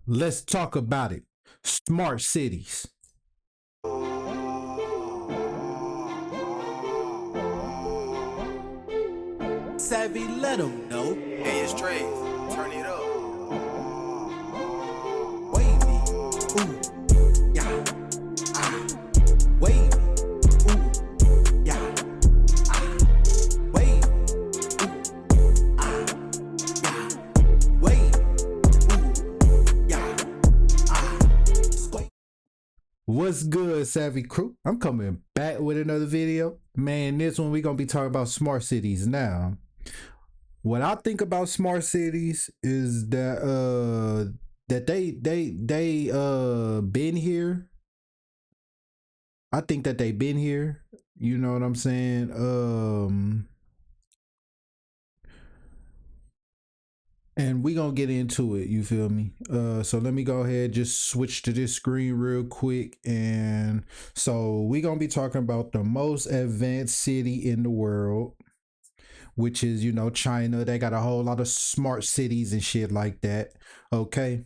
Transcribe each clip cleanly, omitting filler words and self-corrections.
Let's talk about it. Smart cities. Savvy, let them know. Hey, it's Trey. Turn it up. Wavy, ooh, yeah, ah. Wavy, ooh, yeah, ah. Wavy, ooh, ah, yeah. Wavy, ooh, yeah, ah. What's good, Savvy Crew? I'm coming back with another video. Man, this one we gonna be talking about smart cities now. What I think about smart cities is that they been here. I think that they been here. You know what I'm saying? And we gonna get into it, you feel me? So let me go ahead, just switch to this screen real quick. And so we gonna be talking about the most advanced city in the world, which is, you know, China. They got a whole lot of smart cities and shit like that. Okay.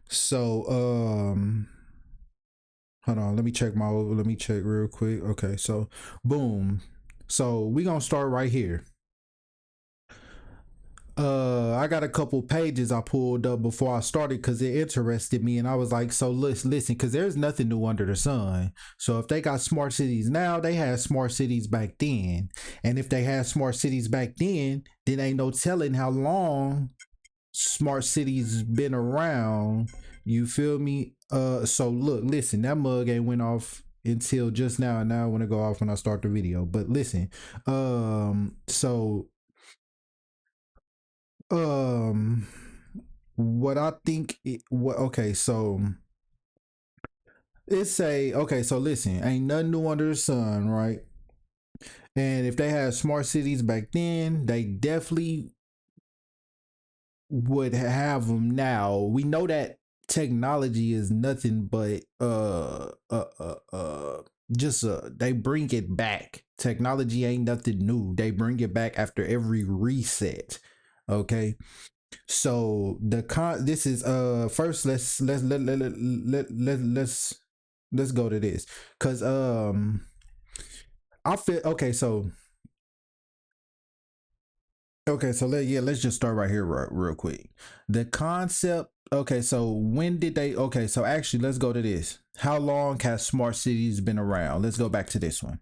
So hold on, let me check real quick. Okay, so boom. So we gonna start right here. I got a couple pages I pulled up before I started because it interested me, and I was like, so listen, because there's nothing new under the sun. So if they got smart cities now, they had smart cities back then, and if they had smart cities back then ain't no telling how long smart cities been around. You feel me? So look, listen, that mug ain't went off until just now, and now I want to go off when I start the video. But listen, so um what I think what okay, so it's a okay, so listen, ain't nothing new under the sun, right? And if they had smart cities back then, they definitely would have them now. We know that technology is nothing but just they bring it back. Technology ain't nothing new. They bring it back after every reset. Okay. So this is first let's go to this, cuz I feel okay, so let's just start right here real quick. The concept, okay, so when did they okay, so actually let's go to this. How long has smart cities been around? Let's go back to this one.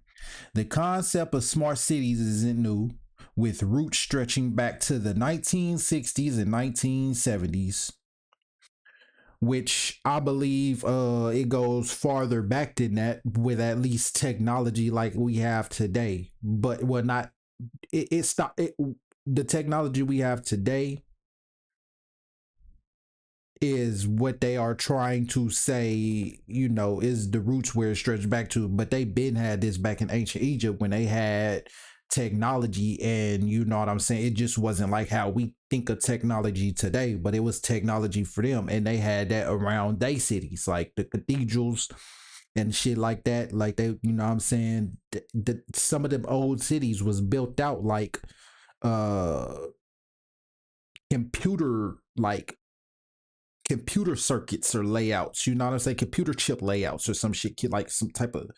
The concept of smart cities isn't new, with roots stretching back to the 1960s and 1970s, which I believe it goes farther back than that, with at least technology like we have today. But well, not it stopped it, the technology we have today is what they are trying to say, you know, is the roots where it stretched back to. But they been had this back in ancient Egypt when they had technology, and you know what I'm saying, it just wasn't like how we think of technology today, but it was technology for them, and they had that around their cities, like the cathedrals and shit like that. Like they, you know what I'm saying, some of them old cities was built out like uh computer like computer circuits or layouts, you know what I'm saying? Computer chip layouts or some shit, like some type of,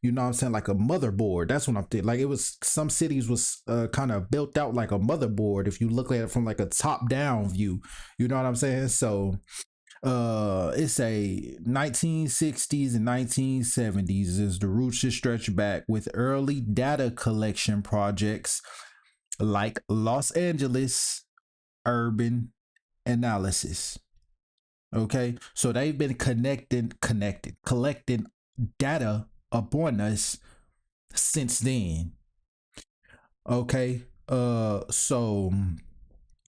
you know what I'm saying, like a motherboard. That's what I'm thinking. Like it was, some cities was kind of built out like a motherboard if you look at it from like a top down view. You know what I'm saying? So it's a 1960s and 1970s is the roots that stretch back, with early data collection projects like Los Angeles urban analysis. Okay, so they've been collecting data upon us since then. Okay, so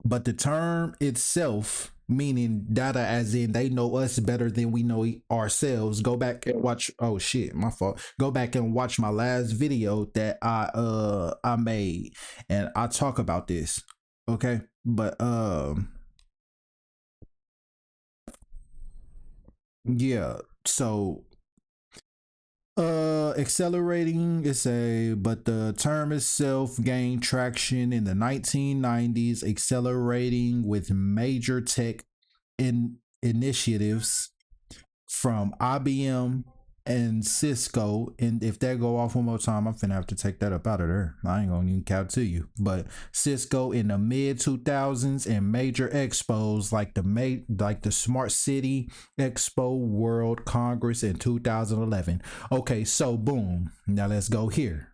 but the term itself, meaning data as in they know us better than we know ourselves. Go back and watch, oh shit, my fault. Go back and watch my last video that I made, and I talk about this. Okay, but yeah, so accelerating is a, but the term itself gained traction in the 1990s, accelerating with major tech in initiatives from IBM and Cisco. And if that go off one more time, I'm finna have to take that up out of there. I ain't gonna even count to you. But Cisco in the mid 2000s and major expos like the Smart City Expo World Congress in 2011. Okay, so boom. Now let's go here.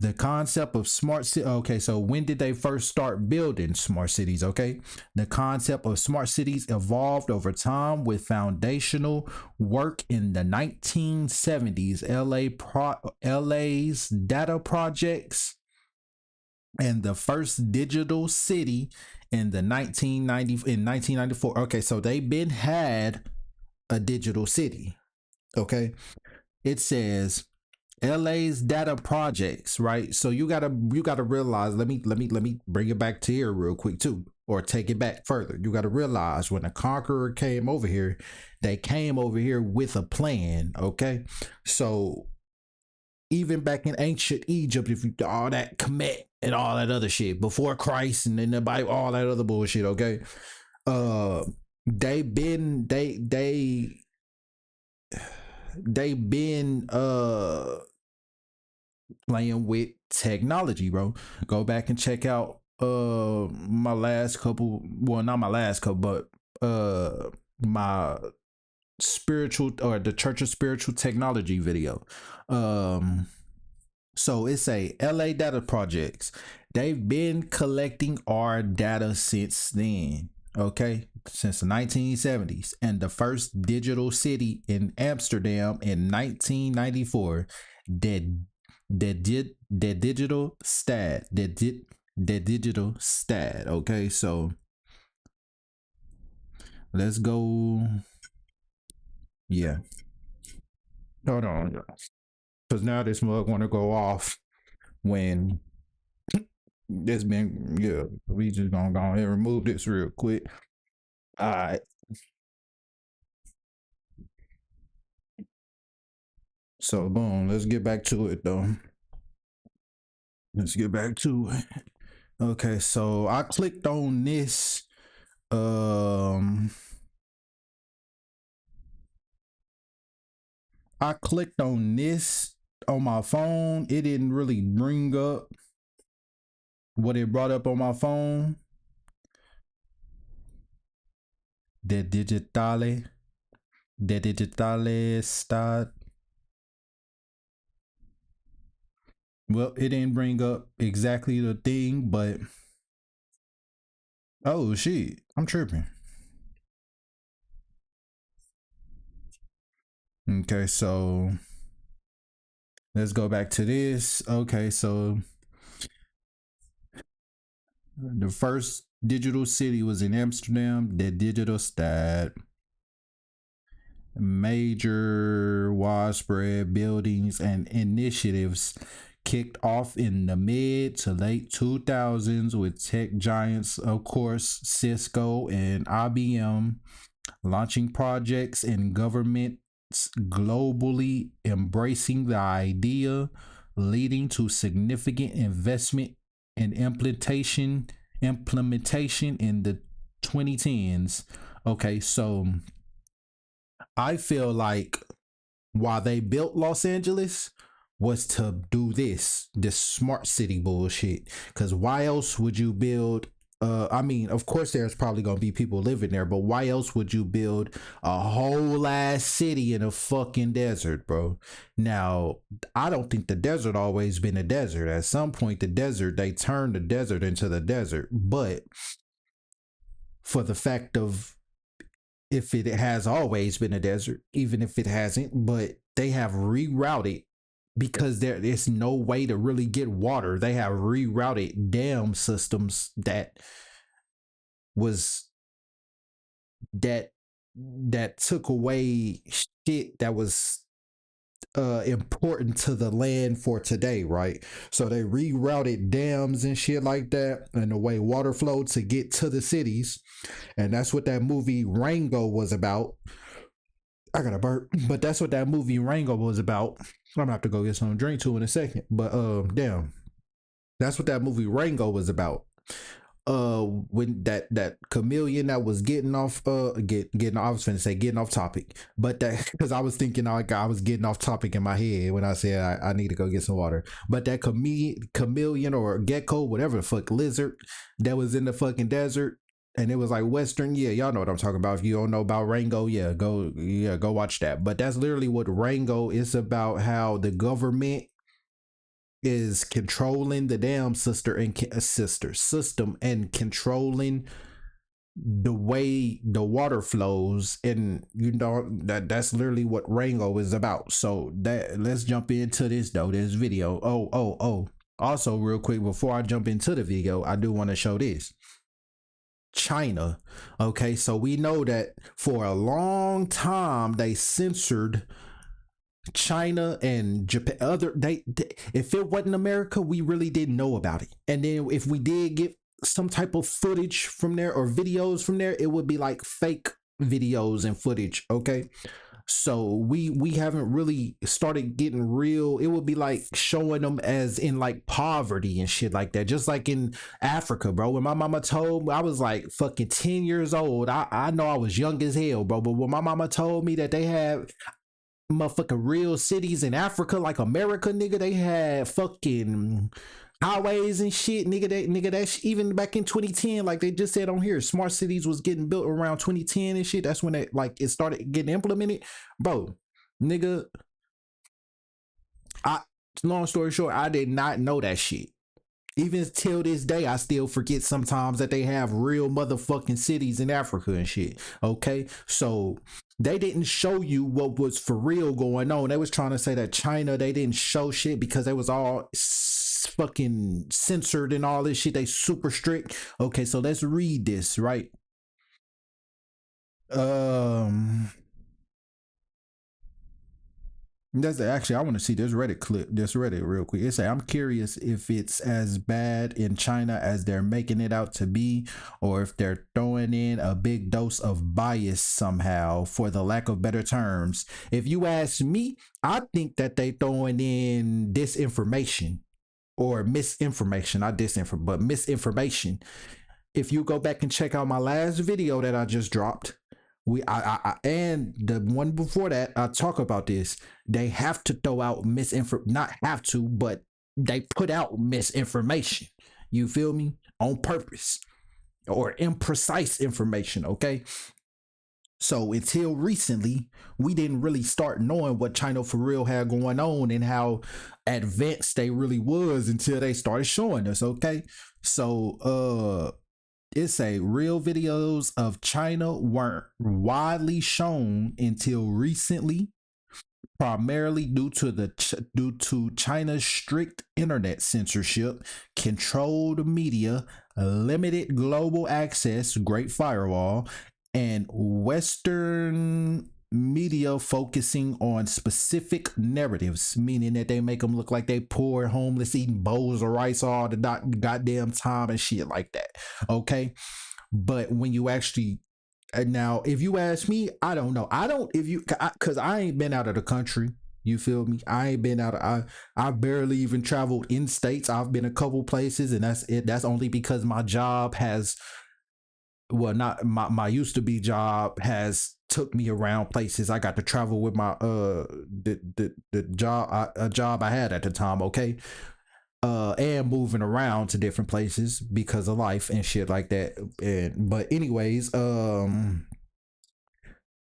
The concept of smart city. Okay, so when did they first start building smart cities? Okay, the concept of smart cities evolved over time with foundational work in the 1970s. LA's data projects and the first digital city in the 1994. Okay, so they been had a digital city. Okay, it says LA's data projects, right? So you gotta realize. Let me bring it back to here real quick too, or take it back further. You gotta realize when the conqueror came over here, they came over here with a plan. Okay, so even back in ancient Egypt, if you all that Kemet and all that other shit before Christ and then the Bible, all that other bullshit. Okay, they been playing with technology, bro. Go back and check out my last couple, well, not my last couple, but my spiritual, or the Church of Spiritual Technology video. So it's a LA data projects. They've been collecting our data since then. Okay, since the 1970s, and the first digital city in Amsterdam in 1994. The digital stat. Okay, so let's go. Yeah, hold on, because now this mug want to go off when this been. Yeah, we just gonna go ahead and remove this real quick. All right. So boom, let's get back to it though. Let's get back to it. Okay, so I clicked on this. I clicked on this on my phone. It didn't really bring up what it brought up on my phone. The digitale stat. Well, it didn't bring up exactly the thing, but oh shit, I'm tripping. Okay, so let's go back to this. Okay, so the first digital city was in Amsterdam. The digital stat. Major widespread buildings and initiatives kicked off in the mid to late 2000s with tech giants, of course, Cisco and IBM, launching projects and governments globally embracing the idea, leading to significant investment and implementation in the 2010s. Okay, so I feel like why they built Los Angeles was to do this smart city bullshit. Because why else would you build? I mean, of course, there's probably gonna be people living there, but why else would you build a whole ass city in a fucking desert, bro? Now, I don't think the desert always been a desert. At some point, they turned the desert into the desert, but for the fact of if it has always been a desert, even if it hasn't, but they have rerouted because there is no way to really get water. They have rerouted dam systems that took away shit that was important to the land for today, right? So they rerouted dams and shit like that, and the way water flowed to get to the cities, and that's what that movie Rango was about. I got a burp, but that's what that movie Rango was about. I'm gonna have to go get some drink too in a second, but damn, that's what that movie Rango was about. when that chameleon that was getting off getting I was finna say getting off topic, but that because I was thinking like I was getting off topic in my head when I said I need to go get some water. But that chameleon or gecko, whatever the fuck, lizard that was in the fucking desert, and it was like Western. Yeah, y'all know what I'm talking about. If you don't know about Rango, go watch that. But that's literally what Rango is about. How the government is controlling the damn sister system and controlling the way the water flows, and you know that's literally what Rango is about. So that let's jump into this though, this video. Oh, also real quick before I jump into the video, I do want to show this. China. Okay, so we know that for a long time they censored China and Japan. They if it wasn't America, we really didn't know about it. And then if we did get some type of footage from there or videos from there, it would be like fake videos and footage. Okay, so we haven't really started getting real. It would be like showing them as in like poverty and shit like that, just like in Africa, bro. When my mama told me, I was like fucking 10 years old. I know I was young as hell, bro, but when my mama told me that they had motherfucking real cities in Africa like America, nigga, they had fucking highways and shit, nigga, that even back in 2010, like they just said on here, smart cities was getting built around 2010 and shit. That's when it started getting implemented, bro. Nigga, I long story short, I did not know that shit. Even till this day, I still forget sometimes that they have real motherfucking cities in Africa and shit. Okay, so they didn't show you what was for real going on. They was trying to say that China, they didn't show shit because they was all fucking censored and all this shit. They super strict. Okay, so let's read this, right? That's actually, I want to see this Reddit clip, this Reddit real quick. It say, I'm curious if it's as bad in China as they're making it out to be, or if they're throwing in a big dose of bias somehow, for the lack of better terms. If you ask me, I think that they throwing in disinformation or misinformation, not disinformation, but misinformation. If you go back and check out my last video that I just dropped, I and the one before that, I talk about this. They have to throw out misinformation, not have to, but they put out misinformation. You feel me? On purpose or imprecise information. Okay. So until recently, we didn't really start knowing what China for real had going on and how advanced they really was until they started showing us. Okay. So it's a real videos of China weren't widely shown until recently, primarily due to China's strict internet censorship, controlled media, limited global access, Great Firewall, and Western media focusing on specific narratives, meaning that they make them look like they poor, homeless, eating bowls of rice all the goddamn time and shit like that. Okay, but when you actually now, if you ask me, I don't know. I don't if you because I ain't been out of the country. You feel me? I ain't been out of I barely even traveled in states. I've been a couple places, and that's it. That's only because my job has, well, not my used to be job has took me around places. I got to travel with my the job a job I had at the time. Okay, and moving around to different places because of life and shit like that. And but anyways,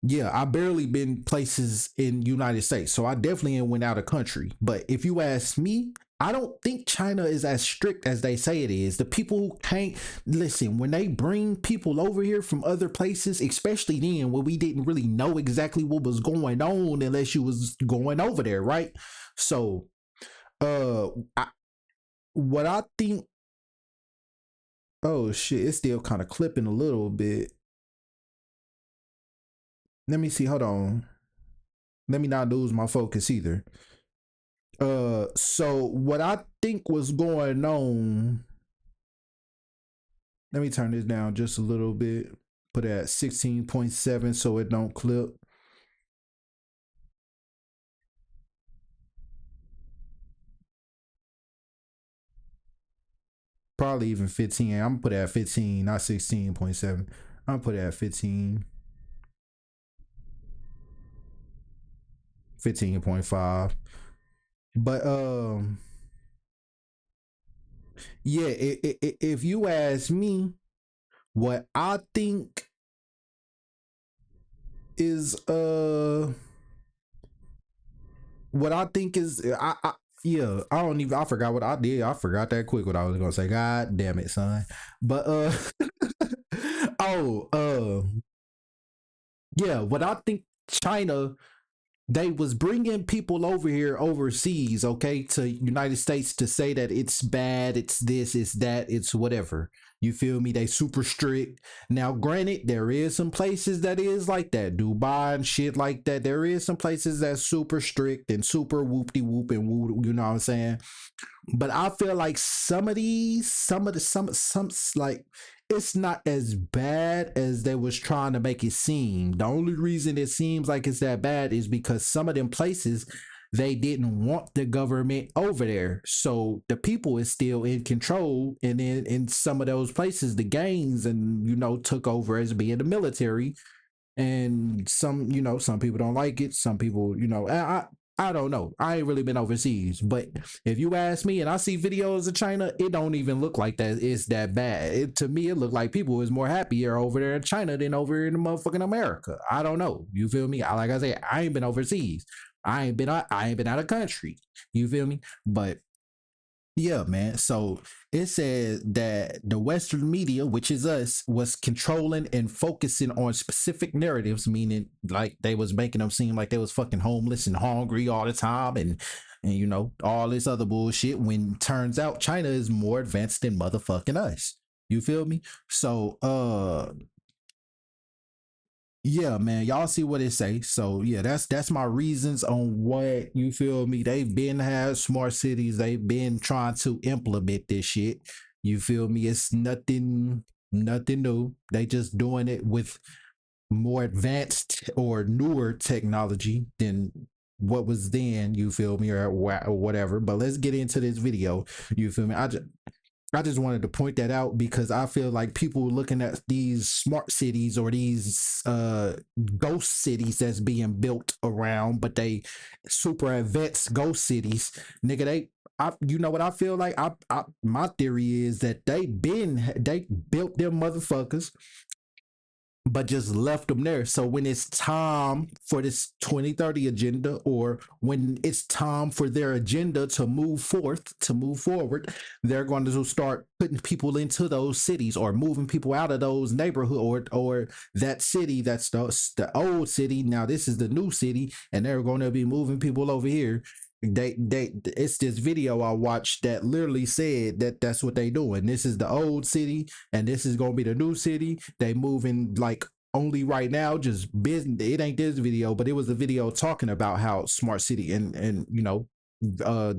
yeah, I barely been places in United States, so I definitely ain't went out of country. But if you ask me, I don't think China is as strict as they say it is. The people who can't listen, when they bring people over here from other places, especially then when we didn't really know exactly what was going on unless you was going over there, right? So I, what I think, oh shit, it's still kind of clipping a little bit. Let me see, hold on. Let me not lose my focus either. So what I think was going on, let me turn this down just a little bit. Put it at 16.7 so it don't clip. probably even 15. I'm gonna put it at 15, not 16.7. I'm gonna put it at 15. 15.5. But yeah, if you ask me, what I think is what I think is I yeah, I don't even I forgot what I did. I forgot that quick what I was gonna say. God damn it, son. But oh yeah, what I think China, they was bringing people over here overseas, okay, to United States to say that it's bad, it's this, it's that, it's whatever. You feel me? They super strict. Now, granted, there is some places that is like that, Dubai and shit like that. There is some places that's super strict and super whoop de whoop and woo, you know what I'm saying? But I feel like some of these, some like it's not as bad as they was trying to make it seem. The only reason it seems like it's that bad is because some of them places they didn't want the government over there, so the people is still in control. And then in some of those places, the gangs and took over as being the military, and some some people don't like it, some people I don't know, I ain't really been overseas, but if you ask me and I see videos of China, it don't even look like that it's that bad. To me it looked like people is more happier over there in China than over in the motherfucking America. I don't know, you feel me? Like I said, I ain't been overseas, I ain't been out of country, you feel me? But yeah, man. So it said that the Western media, which is us, was controlling and focusing on specific narratives, meaning like they was making them seem like they was fucking homeless and hungry all the time, and all this other bullshit. When turns out China is more advanced than motherfucking us. You feel me? So yeah, man, y'all see what it say. So yeah, that's my reasons on what, you feel me. They've been had smart cities. They've been trying to implement this shit. You feel me? It's nothing new. They just doing it with more advanced or newer technology than what was then. You feel me, or whatever. But let's get into this video. You feel me? I just wanted to point that out because I feel like people looking at these smart cities or these ghost cities that's being built around, but they super advanced ghost cities, nigga. You know what I feel like? My theory is that they built them motherfuckers, but just left them there. So when it's time for this 2030 agenda, or when it's time for their agenda to move forward, they're going to start putting people into those cities or moving people out of those neighborhood, or that city that's the old city. Now this is the new city, and they're going to be moving people over here. It's this video I watched that literally said that that's what they doing. This is the old city and this is gonna be the new city. They moving like only right now, just business. It ain't this video, but it was a video talking about how smart city and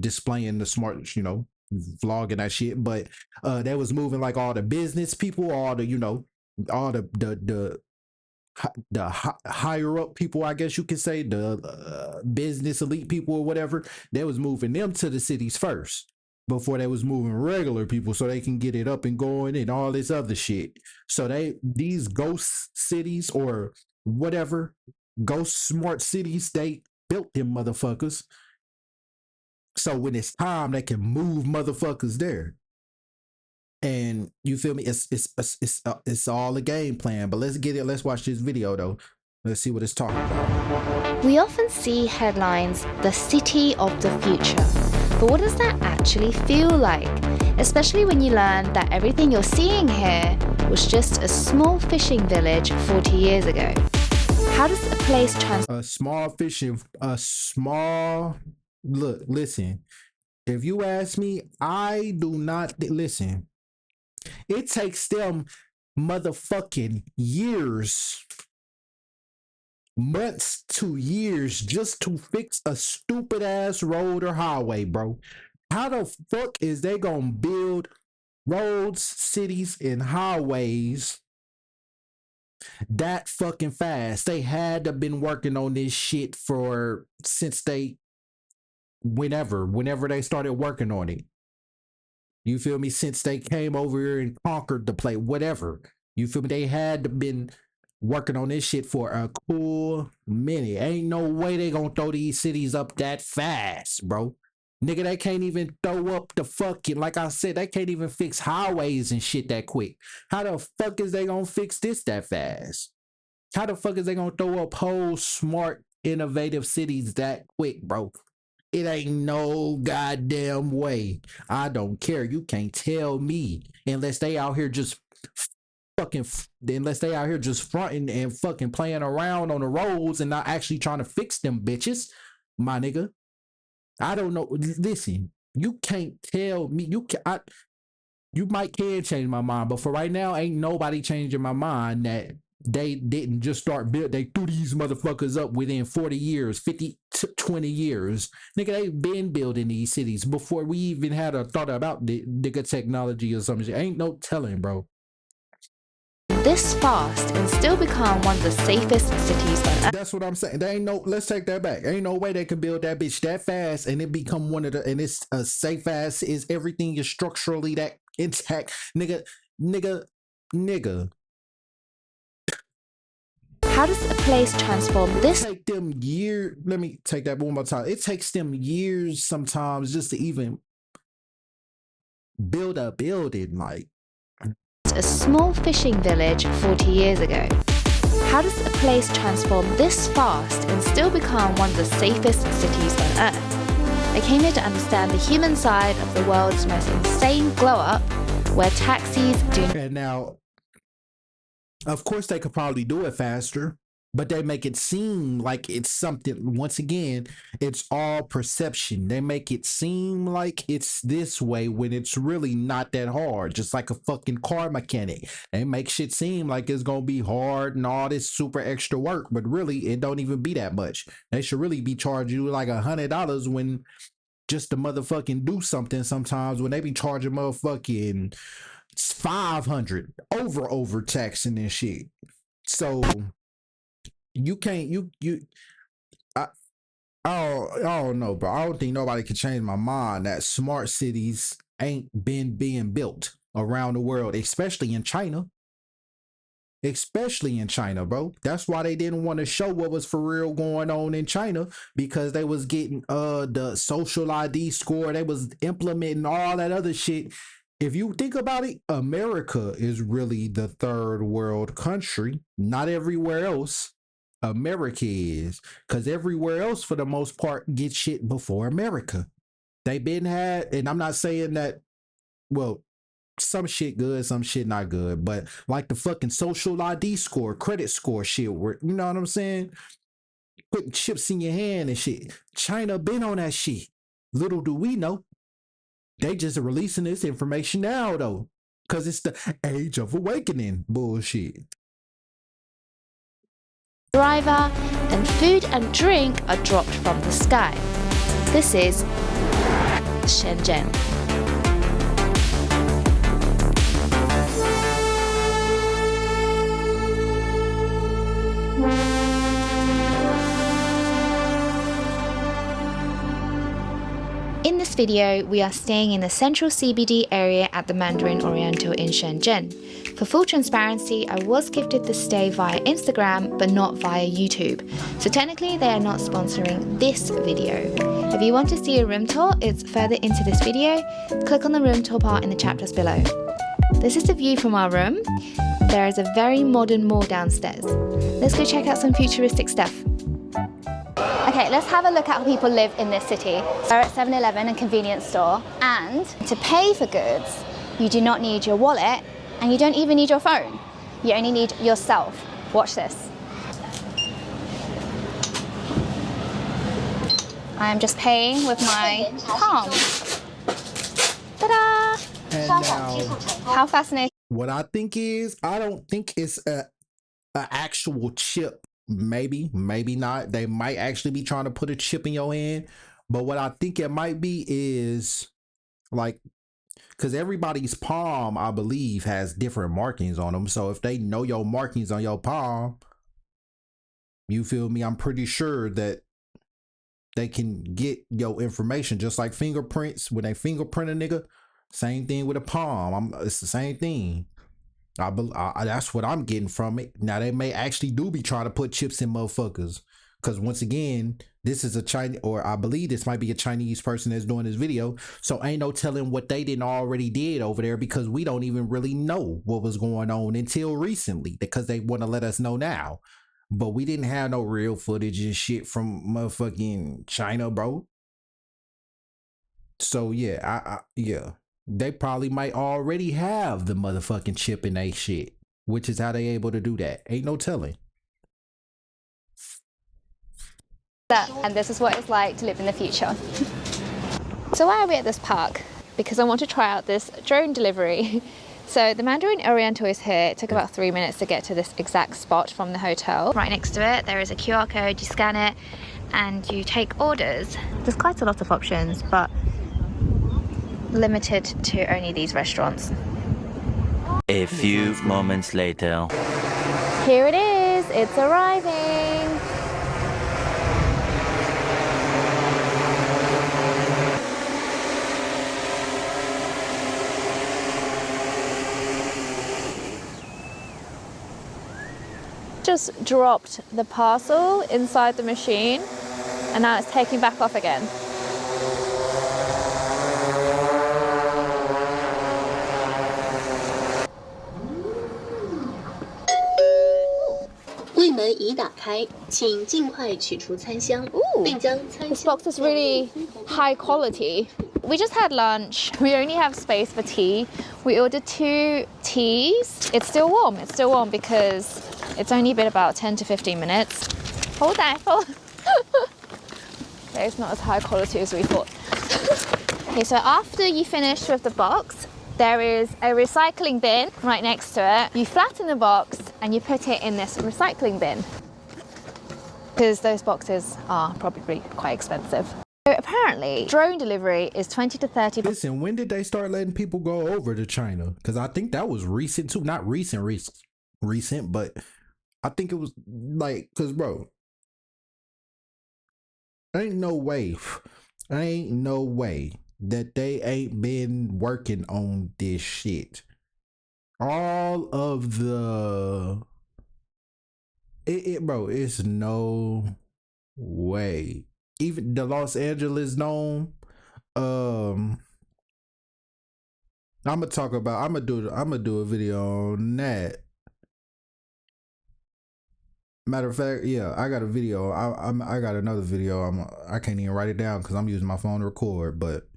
displaying the smart, vlogging that shit. But they was moving like all the business people, all the all the higher up people, I guess you could say, the business elite people or whatever. They was moving them to the cities first before they was moving regular people so they can get it up and going and all this other shit. So these ghost cities or whatever, ghost smart cities, they built them motherfuckers so when it's time they can move motherfuckers there. And you feel me? It's all a game plan. But let's watch this video though. Let's see what it's talking about. We often see headlines, the city of the future. But what does that actually feel like? Especially when you learn that everything you're seeing here was just a small fishing village 40 years ago. How does a place look, listen. If you ask me, I do not listen. It takes them motherfucking years, months to years just to fix a stupid ass road or highway, bro. How the fuck is they gonna build roads, cities, and highways that fucking fast? They had to been working on this shit for since whenever they started working on it. You feel me? Since they came over here and conquered the place, whatever. You feel me? They had been working on this shit for a cool minute. Ain't no way they gonna throw these cities up that fast, bro. Nigga, they can't even throw up the fucking, like I said, they can't even fix highways and shit that quick. How the fuck is they gonna fix this that fast? How the fuck is they gonna throw up whole smart, innovative cities that quick, bro? It ain't no goddamn way. I don't care. You can't tell me unless they out here just fucking, unless they out here just fronting and fucking playing around on the roads and not actually trying to fix them bitches, my nigga. I don't know. Listen, you can't tell me. You might can change my mind, but for right now, ain't nobody changing my mind that they didn't just start build. They threw these motherfuckers up within 40 years, 50 to 20 years. Nigga, they've been building these cities before we even had a thought about the nigga technology or something. Ain't no telling, bro. This fast and still become one of the safest cities on Earth. That's what I'm saying. They ain't no. Let's take that back. Ain't no way they can build that bitch that fast and it become one of the. And it's a safe ass. Is everything is structurally that intact, nigga. How does a place transform this? Take them years. Let me take that one more time. It takes them years sometimes just to even build a building. Like A small fishing village 40 years ago. How does a place transform this fast and still become one of the safest cities on Earth? I came here to understand the human side of the world's most insane glow-up, where taxis do. And now, of course, they could probably do it faster, but they make it seem like it's something. Once again, it's all perception. They make it seem like it's this way when it's really not that hard. Just like a fucking car mechanic, they make shit seem like it's gonna be hard and all this super extra work, but really it don't even be that much. They should really be charging you like $100 when just to motherfucking do something. Sometimes when they be charging motherfucking 500 over taxing and shit. So you can't I, I don't know, bro. I don't think nobody can change my mind that smart cities ain't been being built around the world, especially in China. Especially in China, bro. That's why they didn't want to show what was for real going on in China, because they was getting the social ID score. They was implementing all that other shit. If you think about it, America is really the third world country. Not everywhere else. America is, because everywhere else for the most part gets shit before America. They been had, and I'm not saying that, well, some shit good, some shit not good, but like the fucking social ID score, credit score shit, where, you know what I'm saying? Putting chips in your hand and shit. China been on that shit. Little do we know. They just releasing this information now though, because it's the age of awakening bullshit. Driver and food and drink are dropped from the sky. This is Shenzhen. In this video, we are staying in the central CBD area at the Mandarin Oriental in Shenzhen. For full transparency, I was gifted the stay via Instagram, but not via YouTube. So technically, they are not sponsoring this video. If you want to see a room tour, it's further into this video. Click on the room tour part in the chapters below. This is the view from our room. There is a very modern mall downstairs. Let's go check out some futuristic stuff. Okay, let's have a look at how people live in this city. We're at 7-Eleven, a convenience store, and to pay for goods, you do not need your wallet, and you don't even need your phone. You only need yourself. Watch this. I am just paying with my palm. Ta-da! And now, How fascinating. what I think is, I don't think it's a actual chip. Maybe not. They might actually be trying to put a chip in your hand. But what I think it might be is like, because everybody's palm, I believe, has different markings on them. So if they know your markings on your palm, you feel me? I'm pretty sure that they can get your information, just like fingerprints when they fingerprint a nigga. Same thing with a palm. It's the same thing. That's what I'm getting from it. Now they may actually do be trying to put chips in motherfuckers, because once again, this is a Chinese, or I believe this might be a Chinese person that's doing this video. So ain't no telling what they didn't already did over there, because we don't even really know what was going on until recently, because they want to let us know now. But we didn't have no real footage and shit from motherfucking China, bro. So yeah, yeah. They probably might already have the motherfucking chip in they shit, which is how they able to do that. Ain't no telling. And this is what it's like to live in the future. So why are we at this park? Because I want to try out this drone delivery. So the Mandarin Oriental is here. It took about 3 minutes to get to this exact spot from the hotel. Right next to it, there is a QR code. You scan it and you take orders. There's quite a lot of options, but limited to only these restaurants. A few moments later. Here it is, it's arriving. Just dropped the parcel inside the machine and now it's taking back off again. 柜门已打开，请尽快取出餐箱，并将餐 This 箱 box is really high quality. We just had lunch. We only have space for tea. We ordered 2 teas. It's still warm. It's still warm because it's only been about 10 to 15 minutes. Hold that, Apple. It's not as high quality as we thought. Okay, so after you finish with the box, there is a recycling bin right next to it. You flatten the box and you put it in this recycling bin, because those boxes are probably quite expensive. So apparently, drone delivery is 20 to 30. Listen, when did they start letting people go over to China? Because I think that was recent too. Not recent, but I think it was like, because bro, ain't no way that they ain't been working on this shit. All of the bro, it's no way. Even the Los Angeles Dome, I'm gonna do a video on that. Matter of fact, yeah, I got a video. I got another video. I can't even write it down because I'm using my phone to record, but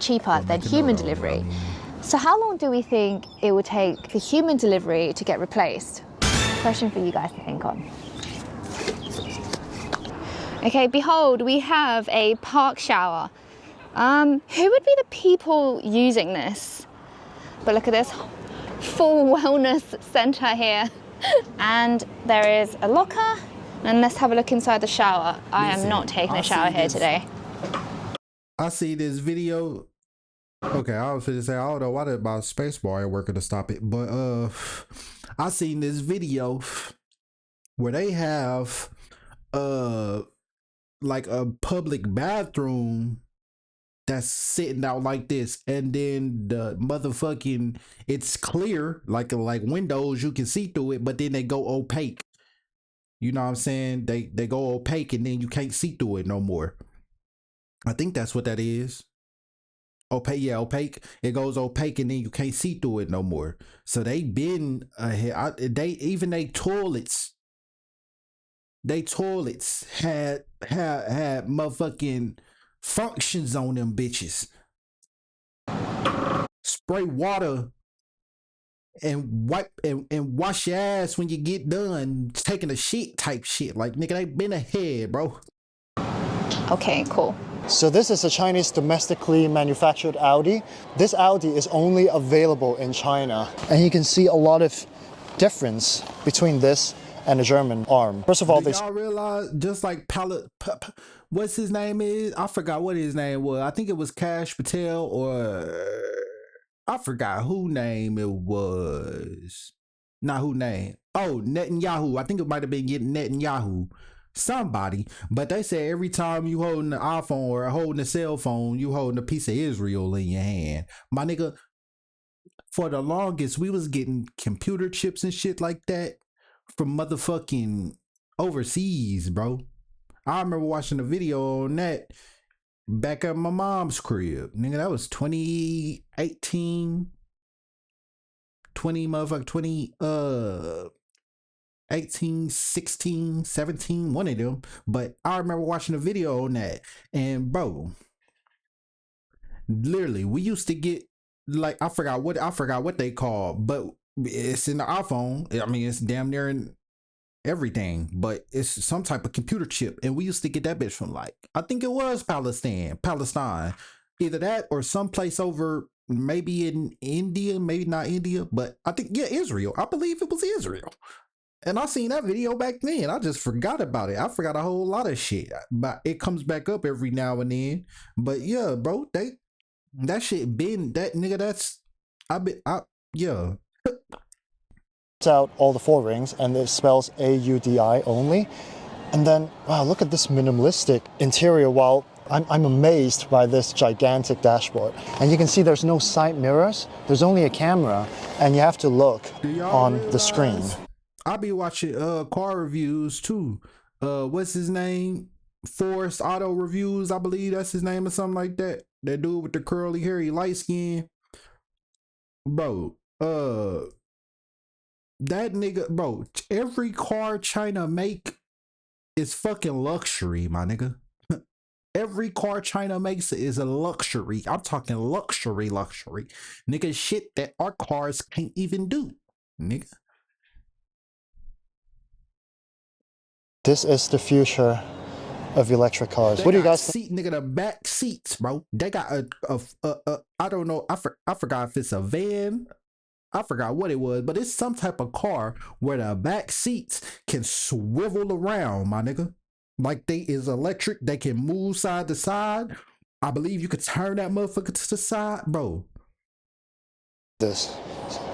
Cheaper than human delivery. So how long do we think it would take for human delivery to get replaced? Question for you guys to think on. Okay, behold, we have a park shower. Who would be the people using this? But look at this full wellness center here. And there is a locker, and let's have a look inside the shower. I am not taking a shower here today. I see this video. Okay, I was gonna say, I don't know why about spacebar ain't working to stop it, but I seen this video where they have like a public bathroom that's sitting out like this, and then the motherfucking, it's clear like windows, you can see through it, but then they go opaque. You know what I'm saying? They go opaque and then you can't see through it no more. I think that's what that is. Opaque, yeah, opaque. It goes opaque and then you can't see through it no more. So they been ahead. They toilets had motherfucking functions on them bitches. Spray water and wipe and wash your ass when you get done taking a shit type shit. Like, nigga, they been ahead, bro. Okay, cool. So this is a Chinese domestically manufactured Audi. This Audi is only available in China. And you can see a lot of difference between this and the German arm. First of all, do y'all realize, just like what's his name is? I forgot what his name was. I think it was Cash Patel, or I forgot who name it was. Not who name. Oh, Netanyahu. I think it might have been Netanyahu. somebody, but they say every time you holding the iPhone or holding a cell phone, you holding a piece of Israel in your hand. My nigga, for the longest, we was getting computer chips and shit like that from motherfucking overseas, bro. I remember watching a video on that back at my mom's crib. Nigga, that was 2018, 18, 16, 17, one of them. But I remember watching a video on that. And bro, literally, we used to get like I forgot what they call, but it's in the iPhone. I mean, it's damn near in everything, but it's some type of computer chip. And we used to get that bitch from like, I think it was Palestine. Either that or someplace over maybe in India, maybe not India, but I think Israel. I believe it was Israel. And I seen that video back then. I just forgot about it. I forgot a whole lot of shit. But it comes back up every now and then. But yeah, bro, that shit been that nigga. Yeah. Out all the 4 rings, and it spells AUDI only. And then, wow, look at this minimalistic interior. While I'm amazed by this gigantic dashboard. And you can see there's no side mirrors. There's only a camera, and you have to look on the screen. I be watching car reviews too. What's his name? Forrest Auto Reviews, I believe that's his name or something like that. That dude with the curly hair, he light skin. Bro, that nigga, bro, every car China make is fucking luxury, my nigga. Every car China makes is a luxury. I'm talking luxury. Nigga, shit that our cars can't even do, nigga. This is the future of electric cars. What do you guys think? Nigga, the back seats, bro. They got a I don't know. I forgot if it's a van. I forgot what it was, but it's some type of car where the back seats can swivel around, my nigga. Like they is electric. They can move side to side. I believe you could turn that motherfucker to the side, bro. This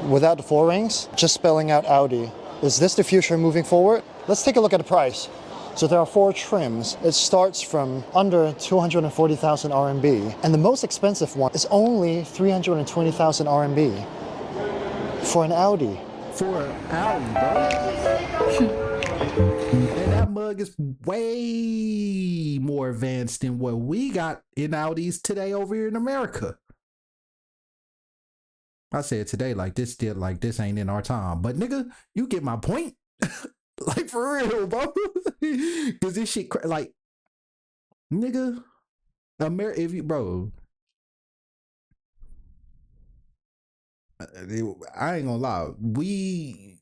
without the 4 rings, just spelling out Audi. Is this the future moving forward? Let's take a look at the price. So there are 4 trims. It starts from under 240,000 RMB, and the most expensive one is only 320,000 RMB for an Audi. For an Audi, bro. And that mug is way more advanced than what we got in Audis today over here in America. I said today like this ain't in our time. But nigga, you get my point. Like for real, bro. Cause this shit like nigga, if you bro. I ain't gonna lie. We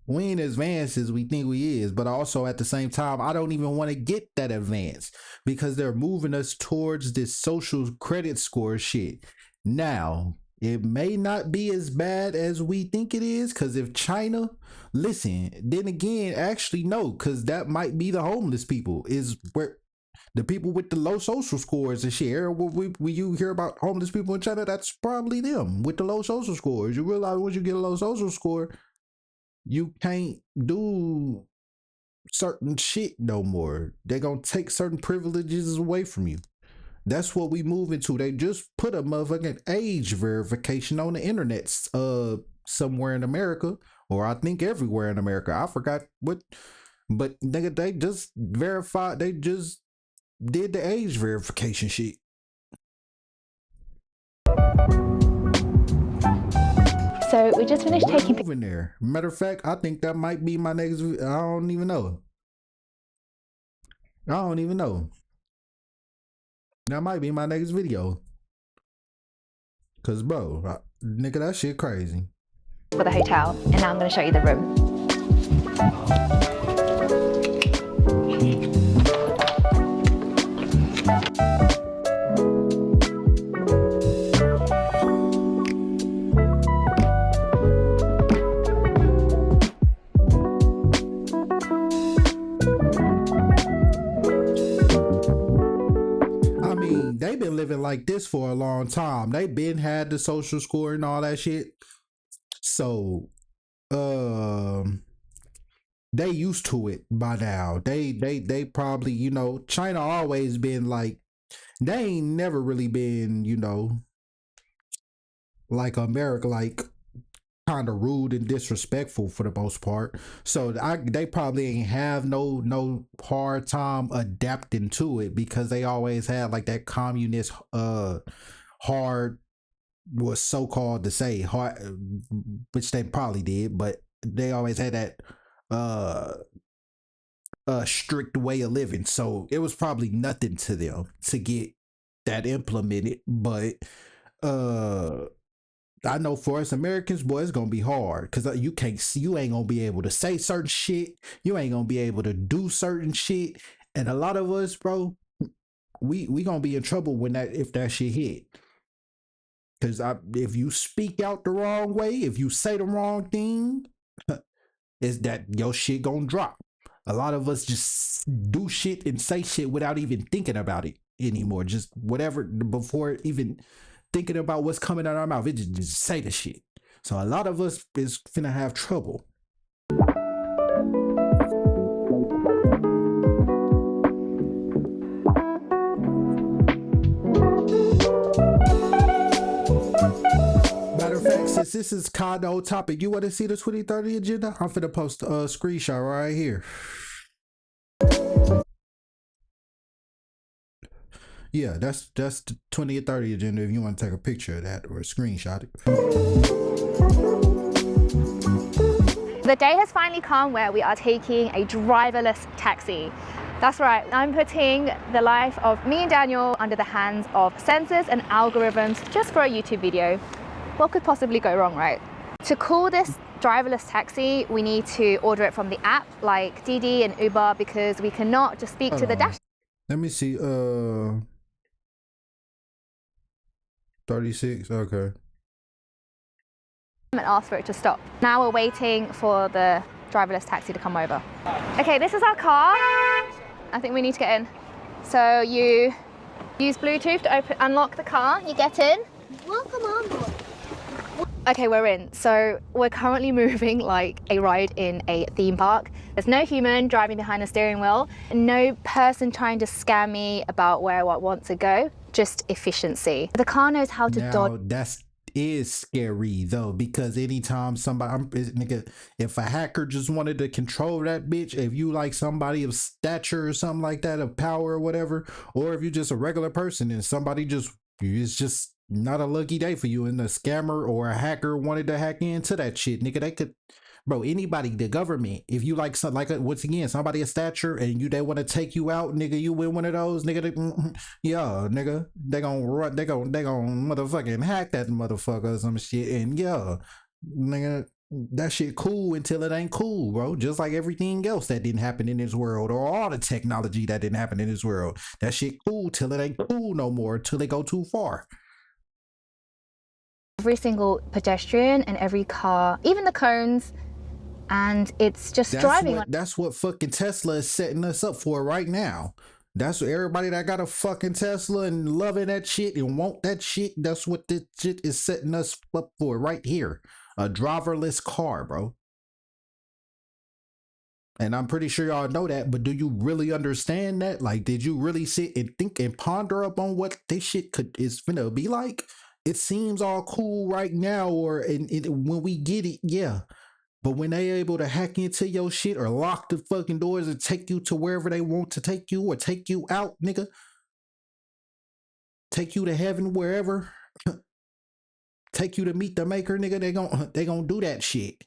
ain't as advanced as we think we is, but also at the same time, I don't even want to get that advanced because they're moving us towards this social credit score shit. Now, it may not be as bad as we think it is, because if China, listen, then again, actually no, because that might be the homeless people, is where the people with the low social scores and shit. When you hear about homeless people in China, that's probably them with the low social scores. You realize once you get a low social score, you can't do certain shit no more. They're gonna take certain privileges away from you. That's what we move into. They just put a motherfucking age verification on the internet somewhere in America, or I think everywhere in America. I forgot what, but nigga, they just did the age verification shit. So we just finished taking moving there. Matter of fact, I think that might be my next. I don't even know. That might be my next video. Cause bro, nigga, that shit crazy. for the hotel, and now I'm going to show you the room. They've been living like this for a long time. They been had the social score and all that shit. So they used to it by now. They probably, you know, China always been like, they ain't never really been, you know, like America, like kind of rude and disrespectful for the most part. So they probably ain't have no hard time adapting to it because they always had like that communist hard, was so called to say hard, which they probably did, but they always had that strict way of living. So it was probably nothing to them to get that implemented. But I know for us Americans, boy, it's gonna be hard because you can't see, you ain't gonna be able to say certain shit, you ain't gonna be able to do certain shit, and a lot of us, bro, we gonna be in trouble when that, if that shit hit. Because if you speak out the wrong way, if you say the wrong thing, is that your shit gonna drop. A lot of us just do shit and say shit without even thinking about it anymore. Just whatever, before even thinking about what's coming out of our mouth, it just say the shit. So a lot of us is finna have trouble. Matter of fact, since this is kind of old topic, you want to see the 2030 agenda? I'm finna post a screenshot right here. Yeah, that's the 2030 agenda if you want to take a picture of that or screenshot it. The day has finally come where we are taking a driverless taxi. That's right, I'm putting the life of me and Daniel under the hands of sensors and algorithms just for a YouTube video. What could possibly go wrong, right? To call this driverless taxi, we need to order it from the app like Didi and Uber because we cannot just speak to the dash. Let me see, 36, okay. And ask for it to stop. Now we're waiting for the driverless taxi to come over. Okay, this is our car. I think we need to get in. So you use Bluetooth to unlock the car, you get in. Welcome on board. Okay, we're in. So we're currently moving like a ride in a theme park. There's no human driving behind the steering wheel, no person trying to scam me about where I want to go, just efficiency. The car knows how to dodge. That is scary though, because anytime somebody, nigga, if a hacker just wanted to control that bitch, if you like somebody of stature or something like that, of power or whatever, or if you're just a regular person and somebody just, it's just not a lucky day for you and a scammer or a hacker wanted to hack into that shit, nigga, they could, bro, anybody, the government, if you like something like once again somebody of stature and they want to take you out, nigga, you win one of those, nigga, yeah, nigga, they gonna run, they gonna motherfucking hack that motherfucker or some shit, and yeah, nigga, that shit cool until it ain't cool, bro. Just like everything else that didn't happen in this world, or all the technology that didn't happen in this world, that shit cool till it ain't cool no more, till they go too far. Every single pedestrian and every car, even the cones, and it's just driving. That's what fucking Tesla is setting us up for right now. That's what everybody that got a fucking Tesla and loving that shit and want that shit, that's what this shit is setting us up for right here. A driverless car, bro. And I'm pretty sure y'all know that, but do you really understand that? Like, did you really sit and think and ponder up on what this shit is finna be like? It seems all cool right now, or when we get it, yeah. But when they able to hack into your shit or lock the fucking doors and take you to wherever they want to take you, or take you out, nigga, take you to heaven, wherever, take you to meet the maker, nigga, they gonna do that shit.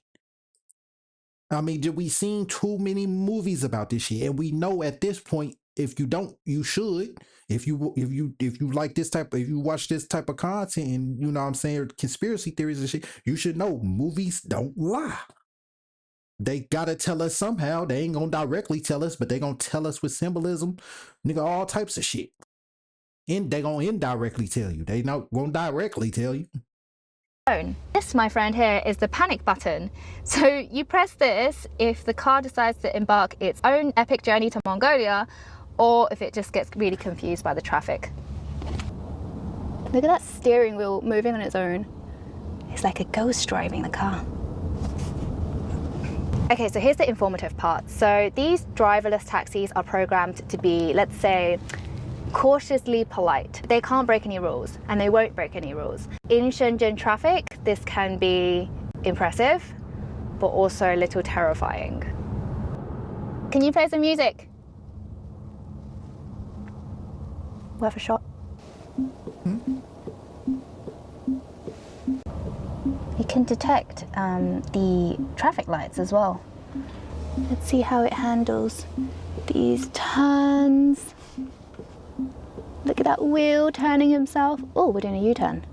I mean, we seen too many movies about this shit, and we know at this point, if you don't, you should. If you like this type, if you watch this type of content, and you know what I'm saying, conspiracy theories and shit, you should know movies don't lie. They gotta tell us somehow. They ain't gonna directly tell us, but they gonna tell us with symbolism, nigga, all types of shit. And they gonna indirectly tell you. They not gonna directly tell you. This, my friend, here is the panic button. So you press this if the car decides to embark its own epic journey to Mongolia, or if it just gets really confused by the traffic. Look at that steering wheel moving on its own. It's like a ghost driving the car. Okay, so here's the informative part. So these driverless taxis are programmed to be, let's say, cautiously polite. They can't break any rules, and they won't break any rules. In Shenzhen traffic, this can be impressive, but also a little terrifying. Can you play some music? Worth a shot. It can detect the traffic lights as well. Let's see how it handles these turns. Look at that wheel turning himself. Oh, we're doing a U-turn.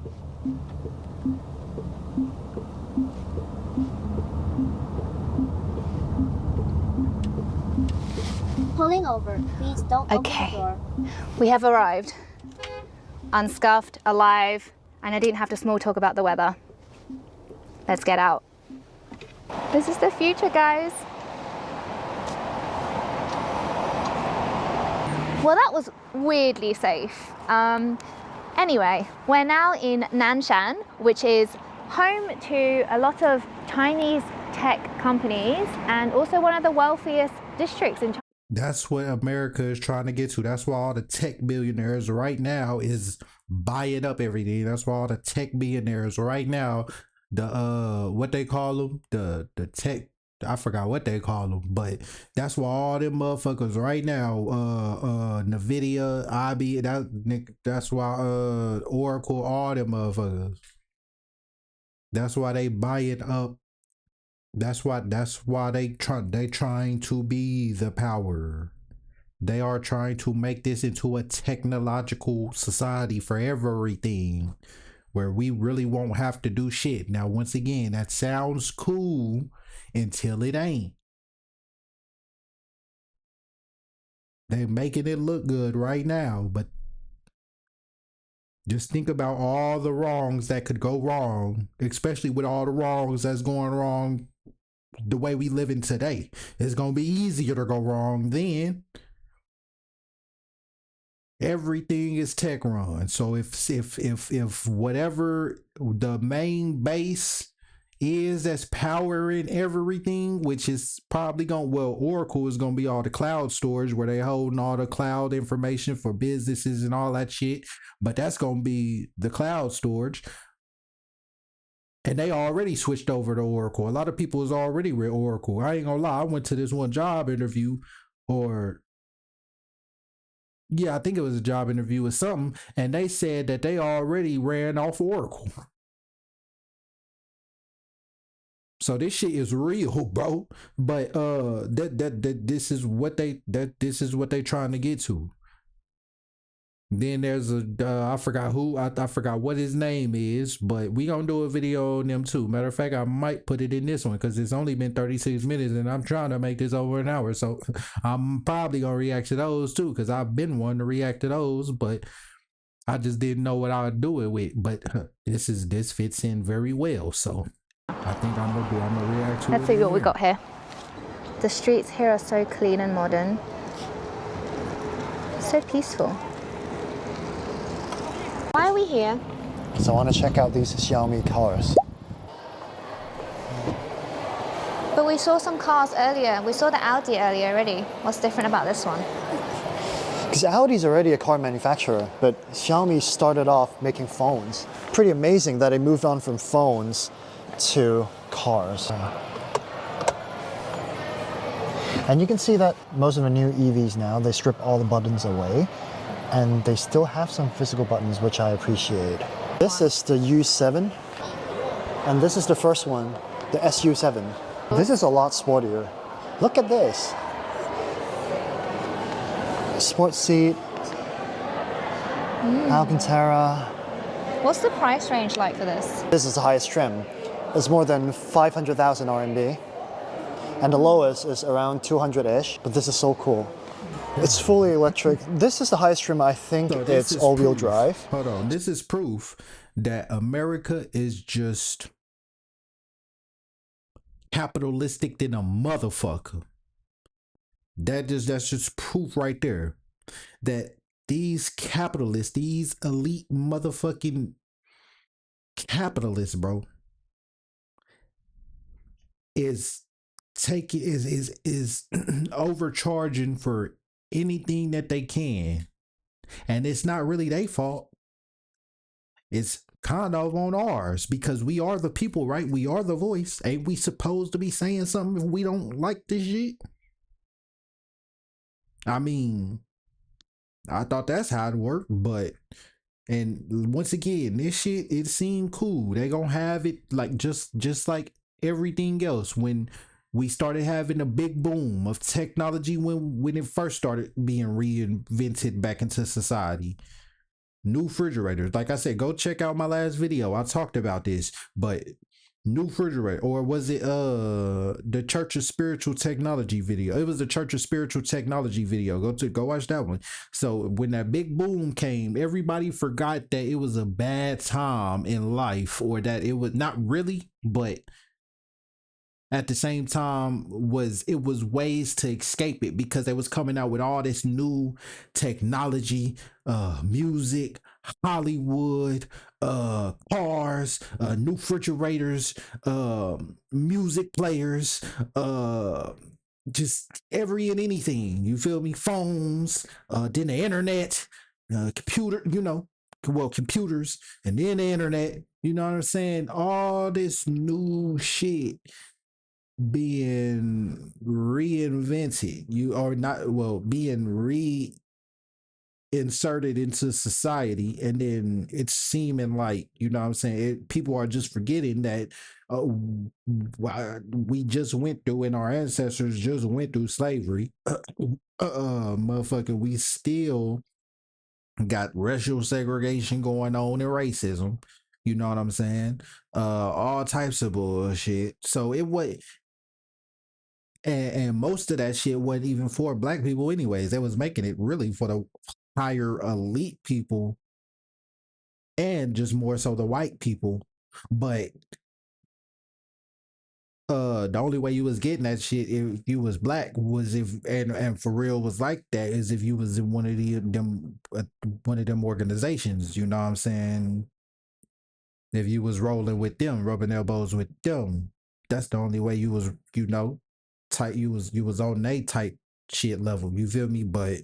Pulling over. Please don't open the door. We have arrived. Unscuffed, alive, and I didn't have to small talk about the weather. Let's get out. This is the future, guys. Well, that was weirdly safe. Anyway, we're now in Nanshan, which is home to a lot of Chinese tech companies and also one of the wealthiest districts in China. That's what America is trying to get to. That's why all the tech billionaires right now is buying up everything. That's why all the tech billionaires right now, the what they call them, the tech, I forgot what they call them, but that's why all them motherfuckers right now, Nvidia, that's why Oracle, all them motherfuckers. That's why they buy it up. That's why they trying to be the power. They are trying to make this into a technological society for everything, where we really won't have to do shit. Now, once again, that sounds cool until it ain't. They making it look good right now, but just think about all the wrongs that could go wrong, especially with all the wrongs that's going wrong the way we live in today. It's gonna be easier to go wrong then. Everything is tech run. So if whatever the main base is that's powering everything, which is probably Oracle is gonna be all the cloud storage where they holding all the cloud information for businesses and all that shit. But that's gonna be the cloud storage. And they already switched over to Oracle. A lot of people is already with Oracle. I ain't gonna lie. I went to this one job interview, I think it was a job interview or something, and they said that they already ran off Oracle. So this shit is real, bro. But this is what they trying to get to. Then there's I forgot I forgot what his name is, but we gonna do a video on them too. Matter of fact, I might put it in this one because it's only been 36 minutes and I'm trying to make this over an hour. So I'm probably gonna react to those too because I've been wanting to react to those, but I just didn't know what I would do it with. But this fits in very well. So I think I'm gonna react to it. Let's see what we got here. The streets here are so clean and modern. So peaceful. Why are we here? So I want to check out these Xiaomi cars. But we saw some cars earlier. We saw the Audi earlier already. What's different about this one? Because Audi's already a car manufacturer, but Xiaomi started off making phones. Pretty amazing that they moved on from phones to cars. And you can see that most of the new EVs now, they strip all the buttons away, and they still have some physical buttons, which I appreciate. This is the U7, and this is the first one, the SU7. This is a lot sportier. Look at this. Sports seat, Alcantara. What's the price range like for this? This is the highest trim. It's more than 500,000 RMB. And the lowest is around 200-ish, but this is so cool. It's fully electric. This is the highest trim. I think So it's all-wheel drive. Hold on. This is proof that America is just capitalistic than a motherfucker. That's just proof right there that these capitalists, these elite motherfucking capitalists, bro, is take it is overcharging for anything that they can, and it's not really their fault. It's kind of on ours because we are the people, right? We are the voice. Ain't we supposed to be saying something if we don't like this shit? I mean, I thought that's how it worked, but and once again, this shit it seemed cool. They gonna have it like just like everything else when we started having a big boom of technology when it first started being reinvented back into society. New refrigerators, like I said, go check out my last video. I talked about this, but new refrigerator, or was it the Church of Spiritual Technology video? It was the Church of Spiritual Technology video. Go watch that one. So when that big boom came, everybody forgot that it was a bad time in life, or that it was not really, but at the same time was ways to escape it because they was coming out with all this new technology, music, Hollywood, cars, new refrigerators, music players, just every and anything, you feel me, phones, then the internet, computer, computers, and then the internet, you know what I'm saying, all this new shit being reinvented, you are not, well, being reinserted into society, and then it's seeming like, you know what I'm saying, people are just forgetting that we just went through, and our ancestors just went through slavery. Motherfucker, we still got racial segregation going on and racism, you know what I'm saying, all types of bullshit. So it was, and most of that shit wasn't even for black people anyways. They was making it really for the higher elite people and just more so the white people. But the only way you was getting that shit if you was black was if, and for real was like that, is if you was in one of them organizations, you know what I'm saying? If you was rolling with them, rubbing elbows with them, that's the only way you was, tight. You was on a type shit level. You feel me? But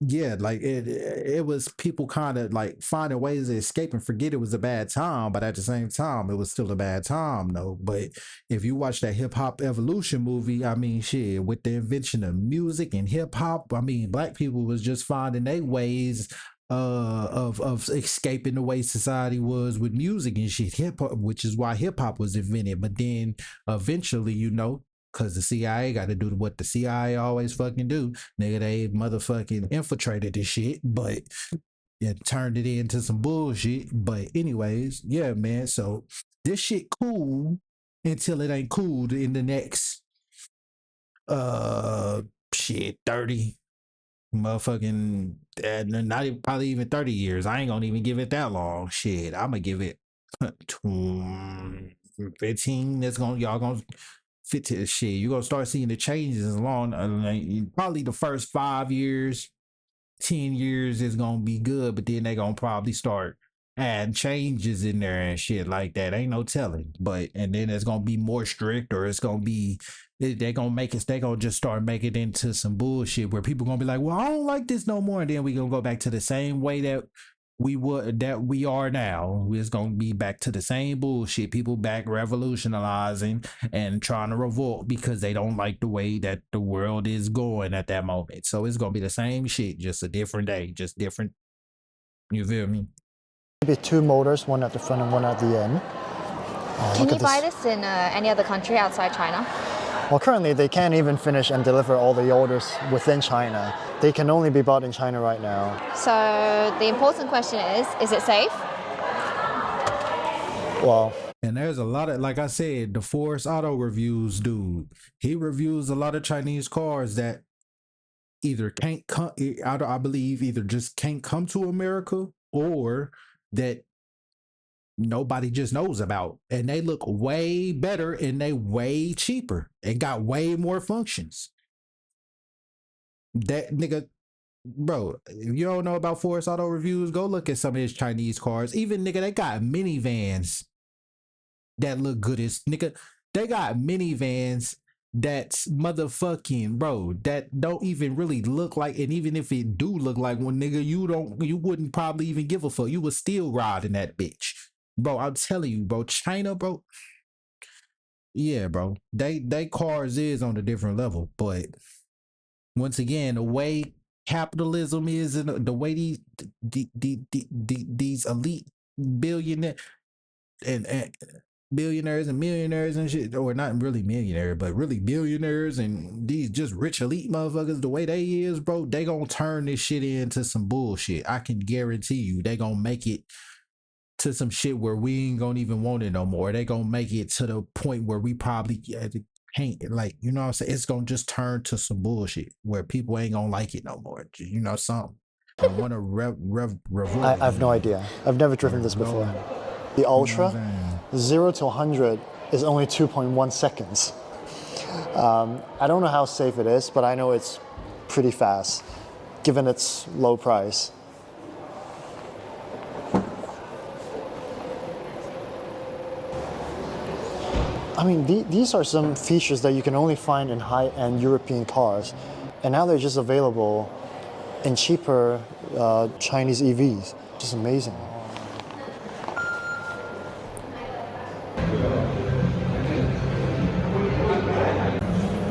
yeah, like it was people kind of like finding ways to escape and forget it was a bad time, but at the same time, it was still a bad time though. But if you watch that hip hop evolution movie, I mean, shit, with the invention of music and hip hop, I mean, black people was just finding their ways of escaping the way society was with music and shit, hip hop, which is why hip hop was invented. But then eventually, because the CIA got to do what the CIA always fucking do. Nigga, they motherfucking infiltrated this shit, but it turned it into some bullshit. But anyways, yeah, man. So this shit cool until it ain't cool in the next 30 motherfucking not even, probably even 30 years. I ain't gonna even give it that long. Shit, I'm gonna give it 15. That's gonna, y'all gonna fit to the shit. You're gonna start seeing the changes along probably the first 5 years, 10 years is gonna be good, but then they gonna probably start adding changes in there and shit like that. Ain't no telling. But and then it's gonna be more strict, or it's gonna be, they're gonna make it, they gonna just start making it into some bullshit where people gonna be like, well, I don't like this no more, and then we gonna go back to the same way that we are now. It's gonna be back to the same bullshit. People back revolutionizing and trying to revolt because they don't like the way that the world is going at that moment. So it's gonna be the same shit, just a different day, just different. You feel me? Maybe 2 motors, one at the front and one at the end. Can you buy this in any other country outside China? Well, currently they can't even finish and deliver all the orders within China. They can only be bought in China right now. So the important question is it safe? Well, and there's a lot of, like I said, the Force Auto Reviews dude, he reviews a lot of Chinese cars that either can't come, I believe either just can't come to America, or that nobody just knows about, and they look way better and they way cheaper and got way more functions. That nigga, bro, if you don't know about Force Auto Reviews, go look at some of his Chinese cars. Even nigga, they got minivans that look good as nigga. They got minivans that's motherfucking, bro, that don't even really look like, and even if it do look like one, nigga, you wouldn't probably even give a fuck. You would still ride in that bitch. Bro, I'm telling you, bro, China, bro. Yeah, bro. They cars is on a different level, but once again, the way capitalism is, and the way these elite billionaire and billionaires and millionaires and shit, or not really millionaires, but really billionaires and these just rich elite motherfuckers, the way they is, bro, they gonna turn this shit into some bullshit. I can guarantee you they gonna make it to some shit where we ain't gonna even want it no more. They gonna make it to the point where we probably can't, like, you know what I'm saying? It's gonna just turn to some bullshit where people ain't gonna like it no more. You know, something. I want to I have no idea. I've never driven this before. The Ultra, 0 to 100 is only 2.1 seconds. I don't know how safe it is, but I know it's pretty fast, given its low price. I mean, these are some features that you can only find in high-end European cars, and now they're just available in cheaper Chinese EVs. Just amazing.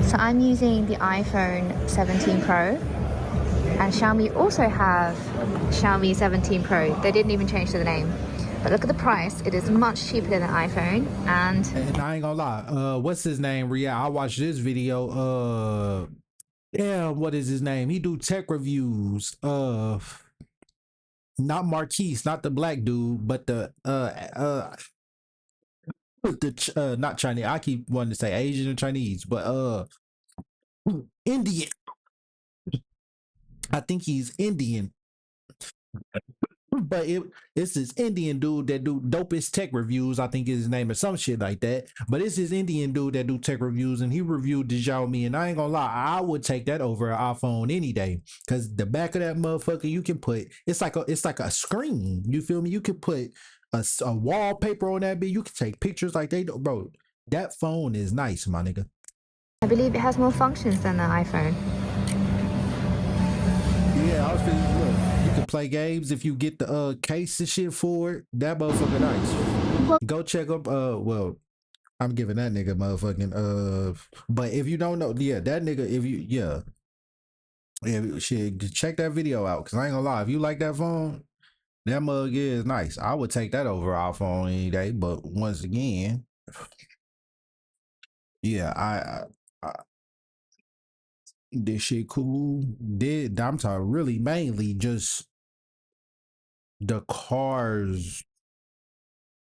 So I'm using the iPhone 17 Pro, and Xiaomi also have Xiaomi 17 Pro. They didn't even change the name. But look at the price. It is much cheaper than an iPhone. And I ain't gonna lie. What's his name? I watched this video. Damn, what is his name? He do tech reviews. Not Marquise, not the black dude, but the not Chinese. I keep wanting to say Asian and Chinese, but Indian. I think he's Indian. But it's this Indian dude that do dopest tech reviews. I think is his name or some shit like that. But it's this Indian dude that do tech reviews, and he reviewed the Xiaomi. And I ain't gonna lie, I would take that over an iPhone any day, because the back of that motherfucker, you can put it's like a screen. You feel me? You can put a wallpaper on that bitch. You can take pictures like they do, bro. That phone is nice, my nigga. I believe it has more functions than the iPhone. Yeah, I was thinking, look, you can play games if you get the case and shit for it. That motherfucker nice. Go check up. Well, I'm giving that nigga motherfucking. But if you don't know, yeah, that nigga. If you, yeah, shit, check that video out. Cause I ain't gonna lie, if you like that phone, that mug is nice. I would take that over iPhone any day. But once again, yeah, I this shit cool. I'm talking really mainly just the cars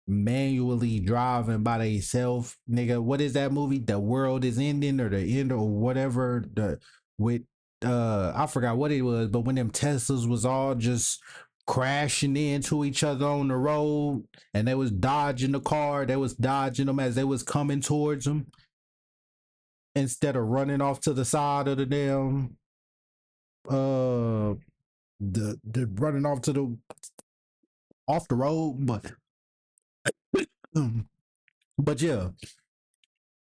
manually driving by themselves, nigga. What is that movie? The World is Ending, or the end, or whatever. With I forgot what it was, but when them Teslas was all just crashing into each other on the road, and they was dodging the car, they was dodging them as they was coming towards them, instead of running off to the side of the damn the running off to the off the road. But yeah,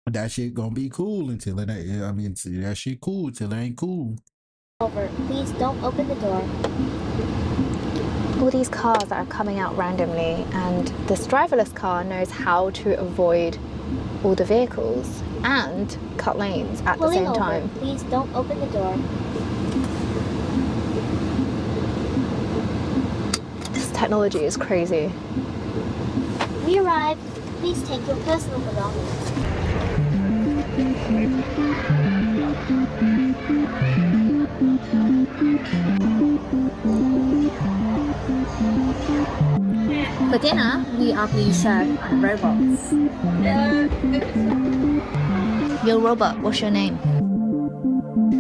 that shit gonna be cool until it ain't. I mean, that shit cool until it ain't cool. Over. Please don't open the door. All these cars that are coming out randomly, and this driverless car knows how to avoid all the vehicles and cut lanes at the same time. Please don't open the door. This technology is crazy. We arrived. Please take your personal belongings. For dinner, we are being served robots. Yo, robot, what's your name?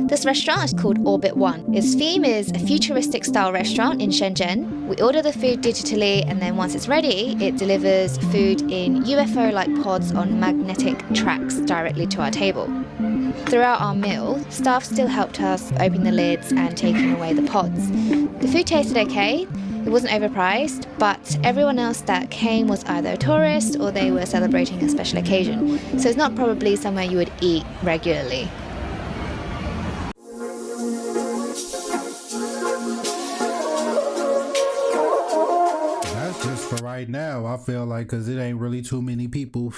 This restaurant is called Pt1. Its theme is a futuristic style restaurant in Shenzhen. We order the food digitally, and then once it's ready, it delivers food in UFO-like pods on magnetic tracks directly to our table. Throughout our meal, staff still helped us open the lids and taking away the pods. The food tasted okay, It wasn't overpriced, but everyone else that came was either a tourist or they were celebrating a special occasion. So it's not probably somewhere you would eat regularly. That's just for right now. I feel like because it ain't really too many people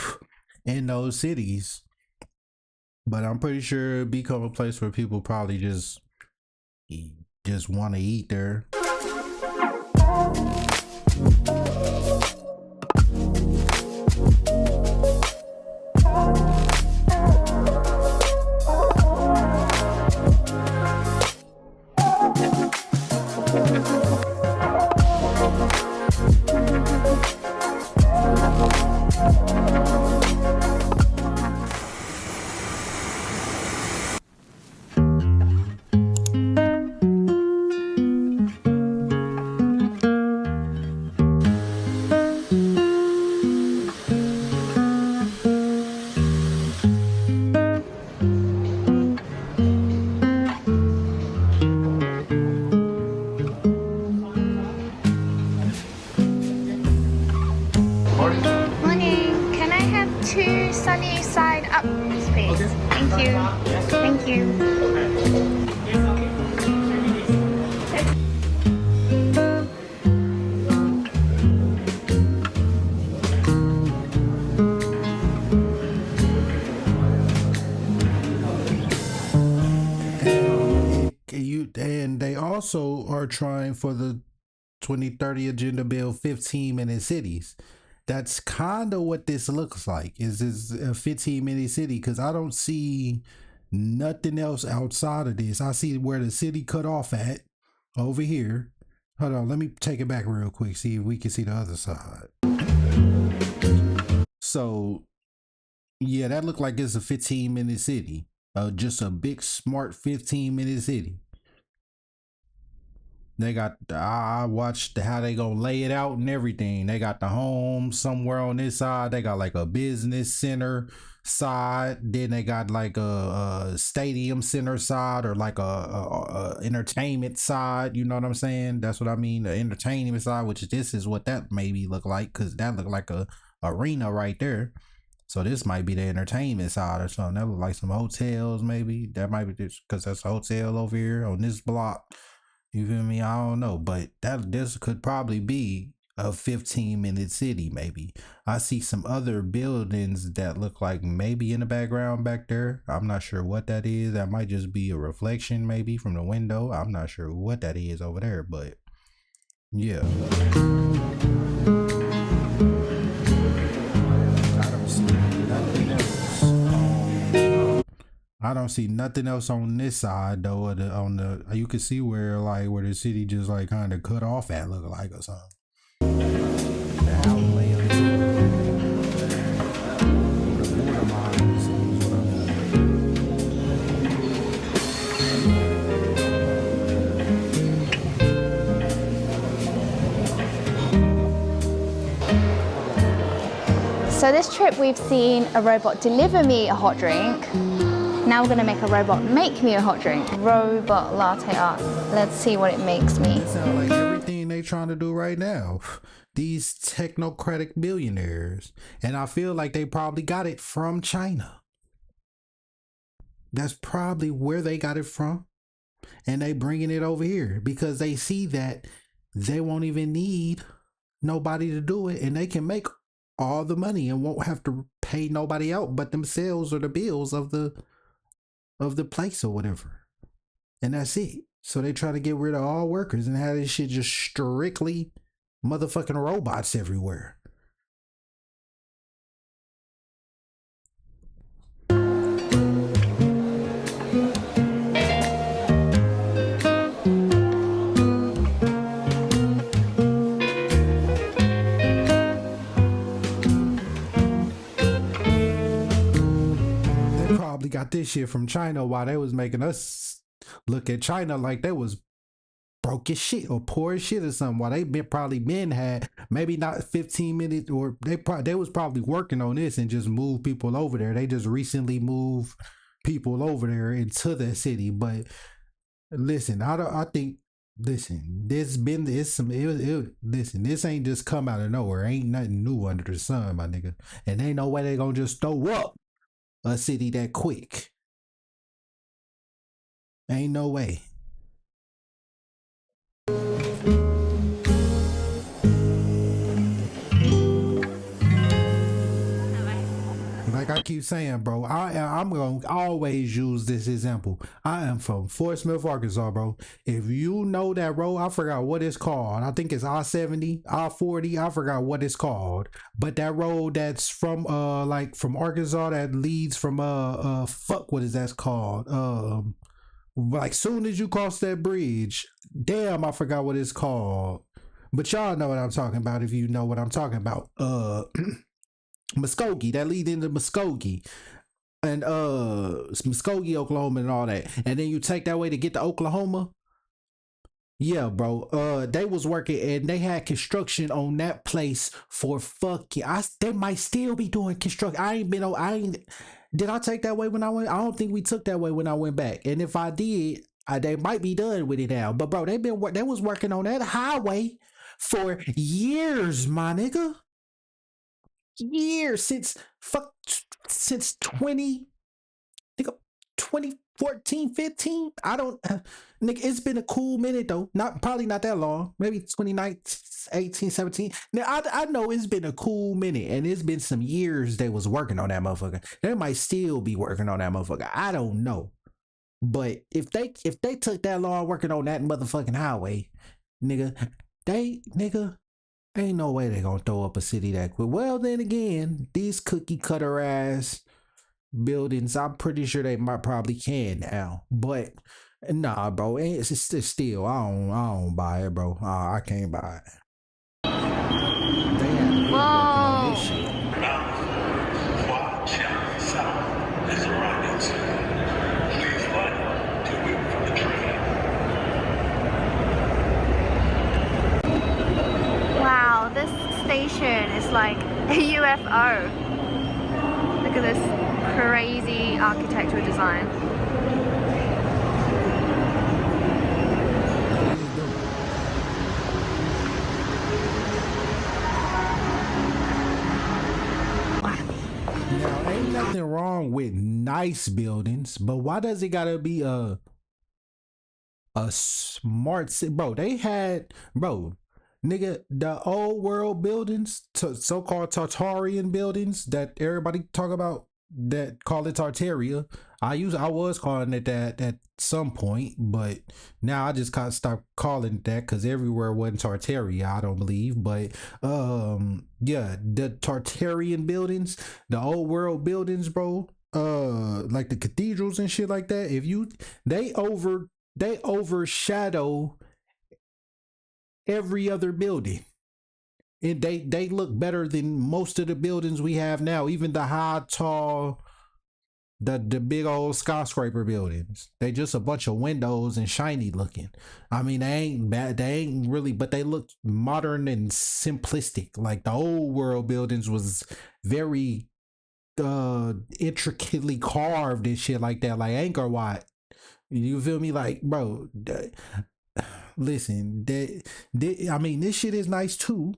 in those cities. But I'm pretty sure it'd become a place where people probably just want to eat there. Morning. Can I have 2 sunny side up, please? Thank you. Thank you. And they also are trying for the 2030 agenda bill 15-minute cities. That's kind of what this looks like. Is this a 15-minute city? Because I don't see nothing else outside of this. I see where the city cut off at over here. Hold on, let me take it back real quick, see if we can see the other side. So yeah, that looked like it's a 15-minute city. Just a big smart 15-minute city. They got, I watched how they gonna lay it out and everything. They got the home somewhere on this side. They got like a business center side. Then they got like a stadium center side, or like a entertainment side. You know what I'm saying? That's what I mean. The entertainment side, which this is what that maybe look like, because that looked like a arena right there. So this might be the entertainment side or something. That look like some hotels maybe. That might be just because that's a hotel over here on this block. You feel me? I don't know, but this could probably be a 15-minute city. Maybe I see some other buildings that look like maybe in the background back there. I'm not sure what that is. That might just be a reflection maybe from the window. I'm not sure what that is over there, but yeah. I don't see nothing else on this side though. On the you can see where the city just like kind of cut off at, look like, or something. The outlay of So this trip we've seen a robot deliver me a hot drink. Now we're gonna make a robot make me a hot drink. Robot latte art. Let's see what it makes me. It sounds like everything they trying to do right now. These technocratic billionaires. And I feel like they probably got it from China. That's probably where they got it from. And they bringing it over here because they see that they won't even need nobody to do it, and they can make all the money and won't have to pay nobody out but themselves or the bills of the place or whatever. And that's it. So they try to get rid of all workers and have this shit just strictly motherfucking robots everywhere. Got this shit from China while they was making us look at China like they was broke as shit or poor as shit or something. While they probably had maybe not 15 minutes, or they was probably working on this and just moved people over there. They just recently moved people over there into the city. But listen, I think Listen, listen, this ain't just come out of nowhere. Ain't nothing new under the sun, my nigga. And ain't no way they gonna just throw up a city that quick. Ain't no way. Like I keep saying, bro, I'm gonna always use this example. I am from Fort Smith, Arkansas, bro. If you know that road, I forgot what it's called. I think it's I-70, I-40. I forgot what it's called. But that road that's from like from Arkansas that leads from fuck, what is that called? Like soon as you cross that bridge, damn, I forgot what it's called. But y'all know what I'm talking about if you know what I'm talking about. Muskogee, that lead into Muskogee and Muskogee, Oklahoma, and all that, and then you take that way to get to Oklahoma. Yeah, bro. They was working and they had construction on that place for fucking. They might still be doing construction. I ain't been on. I ain't. Did I take that way when I went? I don't think we took that way when I went back. And if I did, they might be done with it now. But bro, they was working on that highway for years, my nigga. Years since 2014, 15. I don't nigga, it's been a cool minute though. Probably not that long. Maybe 2019, 18, 17. Now I know it's been a cool minute and it's been some years they was working on that motherfucker. They might still be working on that motherfucker. I don't know. But if they took that long working on that motherfucking highway, nigga, ain't no way they gonna throw up a city that quick. Well, then again, these cookie cutter ass buildings, I'm pretty sure they might probably can now. But nah, bro, it's still I don't buy it, bro. I can't buy it. They had to Whoa. this shit. Wow, this station is like a UFO. Look at this crazy architectural design. Now, ain't nothing wrong with nice buildings, but why does it gotta be a smart city? Bro, they had, bro, nigga, the old world buildings, so-called Tartarian buildings that everybody talk about, that call it Tartaria. I was calling it that at some point, but now I just can't stop calling it that because everywhere wasn't Tartaria, I don't believe. But yeah, the Tartarian buildings, the old world buildings, bro, like the cathedrals and shit like that, they overshadow every other building. And they look better than most of the buildings we have now, even the high, tall, the big old skyscraper buildings. They just a bunch of windows and shiny looking. I mean, they ain't bad, they ain't really, but they look modern and simplistic. Like the old world buildings was very intricately carved and shit like that, like Angkor Wat. You feel me? Like, bro, listen, I mean, this shit is nice too.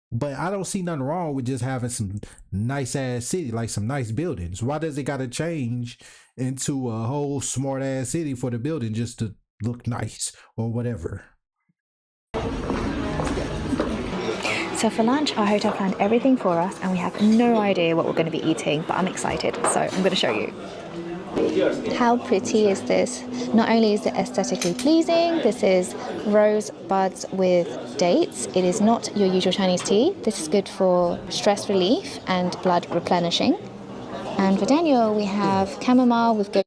But I don't see nothing wrong with just having some nice ass city, like some nice buildings. Why does it gotta change into a whole smart ass city for the building just to look nice or whatever? So for lunch, our hotel planned everything for us and we have no idea what we're going to be eating, but I'm excited, so I'm going to show you. How pretty is this? Not only is it aesthetically pleasing, this is rose buds with dates. It is not your usual Chinese tea. This is good for stress relief and blood replenishing. And for Daniel, we have chamomile with goat.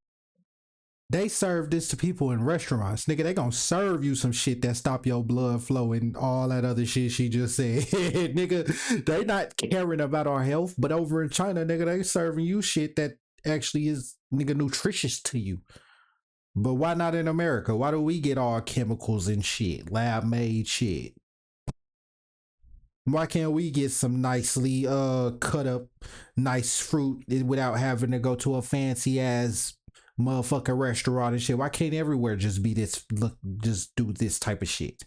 They serve this to people in restaurants. Nigga, they gonna serve you some shit that stop your blood flow and all that other shit she just said. Nigga, they not caring about our health, but over in China, nigga, they serving you shit that actually is, nigga, nutritious to you. But why not in America? Why do we get all chemicals and shit, lab made shit? Why can't we get some nicely cut up nice fruit without having to go to a fancy ass motherfucking restaurant and shit. Why can't everywhere just be this? Look, just do this type of shit.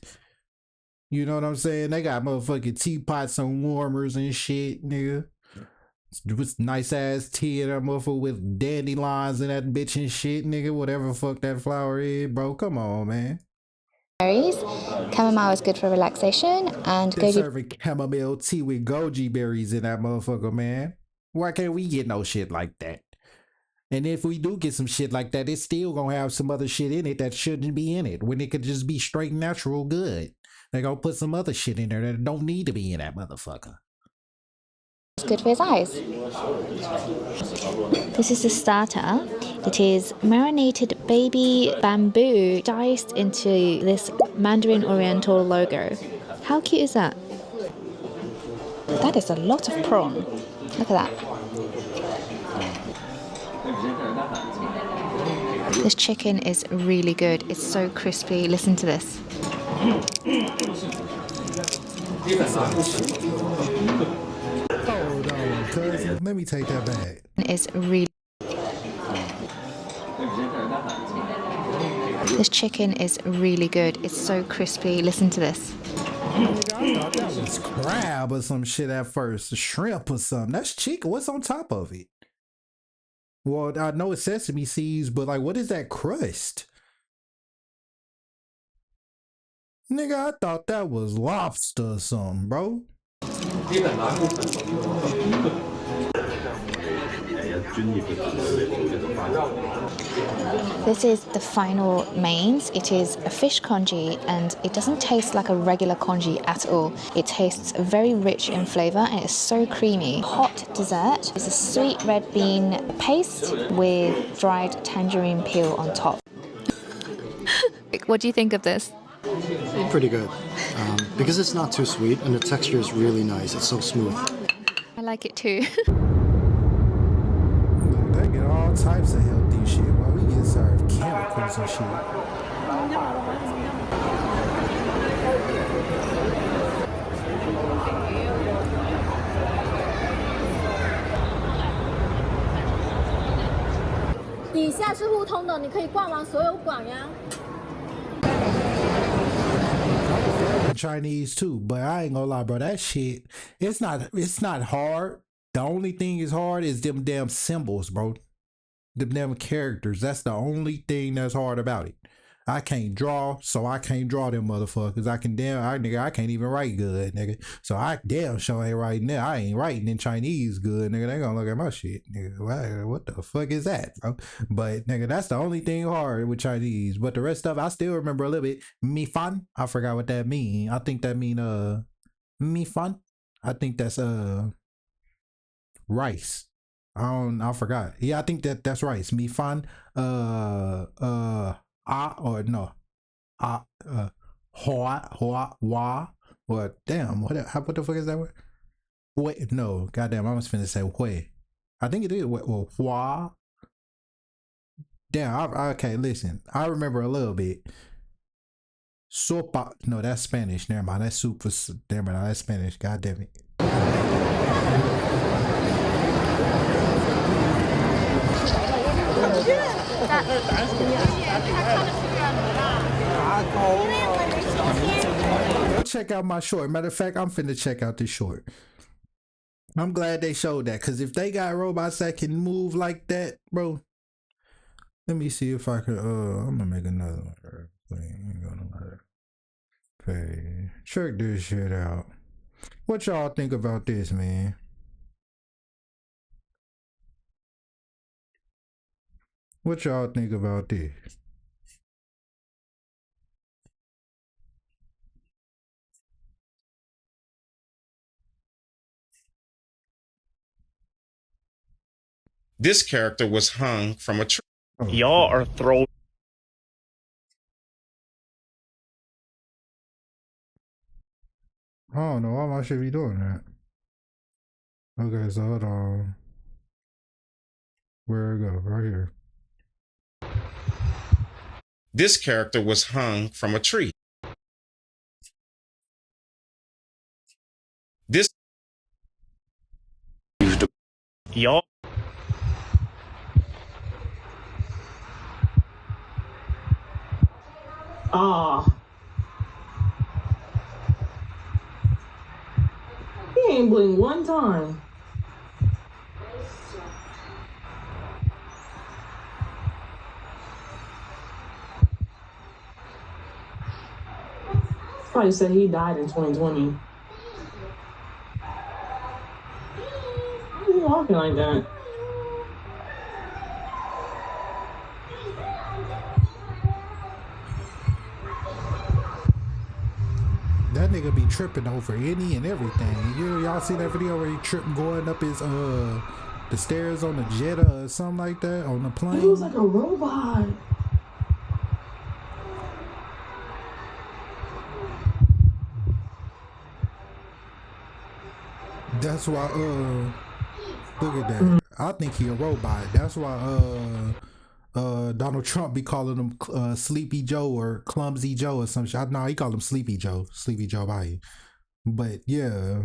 You know what I'm saying? They got motherfucking teapots and warmers and shit, nigga. With nice ass tea and that motherfucker with dandelions in that bitch and shit, nigga. Whatever the fuck that flower is, bro. Come on, man. Berries. Chamomile is good for relaxation, and They're goji serving chamomile tea with goji berries in that motherfucker, man. Why can't we get no shit like that? And if we do get some shit like that, it's still gonna have some other shit in it that shouldn't be in it. When it could just be straight natural good. They're gonna put some other shit in there that don't need to be in that motherfucker. is good for his eyes. This is the starter. It is marinated baby bamboo diced into this Mandarin Oriental logo. How cute is that? That is a lot of prawn. Look at that. This chicken is really good. It's so crispy. Listen to this. Hold on, cuz. Let me take that back. It's really. This chicken is really good. It's so crispy. Listen to this. Nigga, I thought that was crab or some shit at first. Shrimp or something. That's chicken. What's on top of it? Well, I know it's sesame seeds, but like, what is that crust? Nigga, I thought that was lobster or something, bro. This is the final mains. It is a fish congee, and it doesn't taste like a regular congee at all. It tastes very rich in flavor and it's so creamy. Hot dessert is a sweet red bean paste with dried tangerine peel on top. What do you think of this? Pretty good. Because it's not too sweet and the texture is really nice. It's so smooth. I like it too. They get all types of healthy shit while we get served chemicals and shit. Chinese too, but I ain't gonna lie, bro. That shit, it's not hard. The only thing is hard is them damn symbols, bro. Them damn characters. That's the only thing that's hard about it. I can't draw, so I can't draw them motherfuckers. I can't even write good, nigga. So I damn sure ain't writing that. I ain't writing in Chinese good, nigga. They gonna look at my shit, nigga. What the fuck is that, bro? But nigga, that's the only thing hard with Chinese. But the rest of it, I still remember a little bit. Mi fan, I forgot what that mean. I think that mean mi fan. I think that's rice. I forgot. Yeah, I think that's rice. Mi fan. Or no, hoa, wa, or damn, what the fuck is that word? Wait, no, goddamn, I was finna say hui. I think it is, well, hua. Damn, okay, listen, I remember a little bit. Sopa, no, that's Spanish, never mind, that's super, never mind, that's Spanish, god damn it. Go check out my short. Matter of fact, I'm finna check out this short. I'm glad they showed that, because if they got robots that can move like that, bro. Let me see if I can I'm gonna make another one. Okay. Check this shit out. What y'all think about this, man? What y'all think about this? This character was hung from a tree. Oh. Y'all are throwing. I don't know why I should be doing that. Okay, so hold on. Where it go? Right here. This character was hung from a tree. This Y'all. Ah. He ain't blinked one time. Probably said he died in 2020. Why are you walking like that? That nigga be tripping over any and everything. Y'all see that video where he tripping going up his the stairs on the jet or something like that on the plane? He was like a robot. That's why look at that. I think he a robot. That's why Donald Trump be calling him Sleepy Joe or Clumsy Joe or some shit. No, he called him Sleepy Joe. Sleepy Joe bye. But yeah.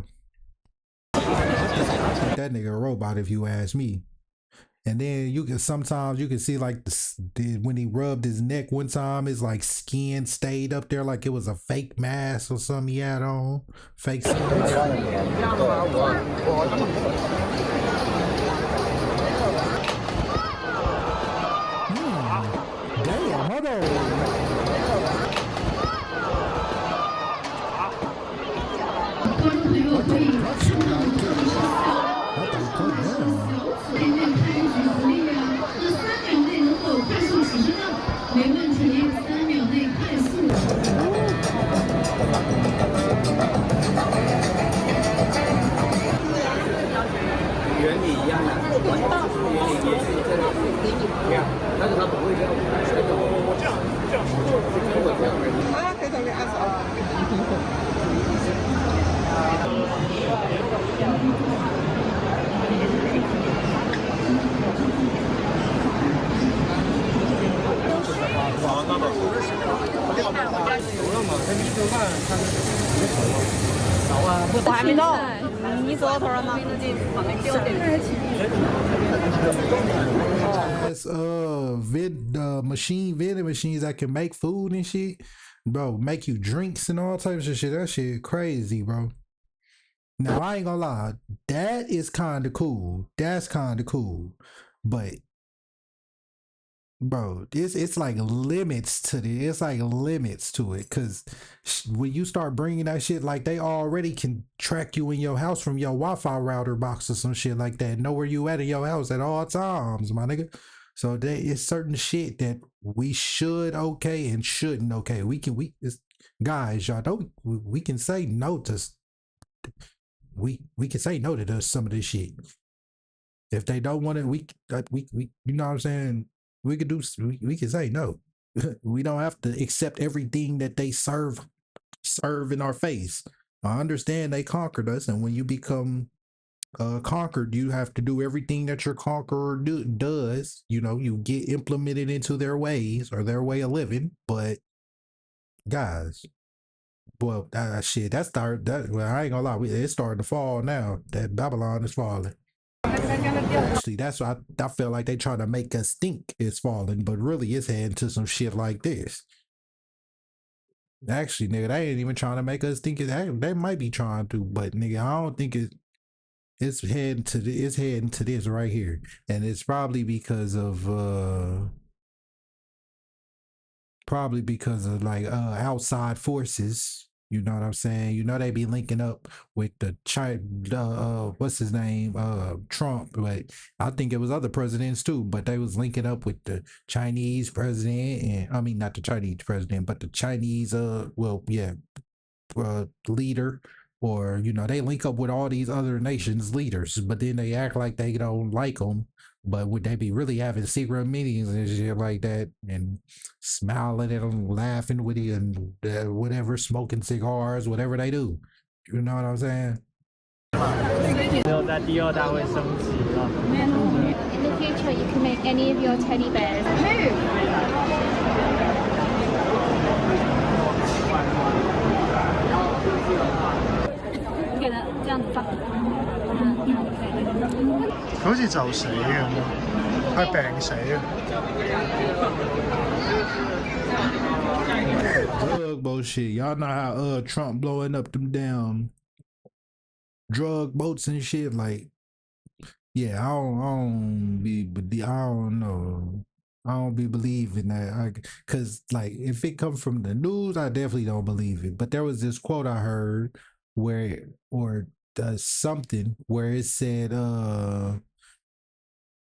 I think that nigga a robot if you ask me. And then sometimes you can see like when he rubbed his neck one time, his like skin stayed up there like it was a fake mask or something he had on. Fake skin. Damn, hold on. Vending machines that can make food and shit, bro, make you drinks and all types of shit. That shit crazy, bro. Now I ain't gonna lie, that is kind of cool. That's kind of cool, but bro, it's like limits to it. It's like limits to it, cause when you start bringing that shit, like they already can track you in your house from your Wi-Fi router box or some shit like that. Know where you at in your house at all times, my nigga. So there is certain shit that we should okay and shouldn't okay. Guys, y'all don't. We can say no to. We can say no to some of this shit. If they don't want it, we you know what I'm saying. We could do. We can say no. We don't have to accept everything that they serve in our face. I understand they conquered us, and when you become conquered, you have to do everything that your conqueror does. You know, you get implemented into their ways or their way of living. But guys, well, shit, well, I ain't gonna lie, it's starting to fall now. That Babylon is falling. Actually, that's why I feel like they trying to make us think it's falling, but really it's heading to some shit like this. Actually, nigga, they ain't even trying to make us think it. They might be trying to, but nigga, I don't think it's heading to this right here, and it's probably because of like outside forces. You know what I'm saying? You know they be linking up with the what's his name, Trump, but I think it was other presidents too. But they was linking up with the Chinese president, and I mean not the Chinese president, but the Chinese leader. Or, you know, they link up with all these other nations' leaders, but then they act like they don't like them. But would they be really having secret meetings and shit like that and smiling at them, laughing with you and whatever, smoking cigars, whatever they do? You know what I'm saying? In the future, you can make any of your teddy bears move. 给它这样子放。佢好似就死咁，佢病死啊！ bullshit. Y'all know how Trump blowing up them damn drug boats and shit. Like, yeah, I don't know. I don't be believing that. Cause like if it comes from the news, I definitely don't believe it. But there was this quote I heard where or something where it said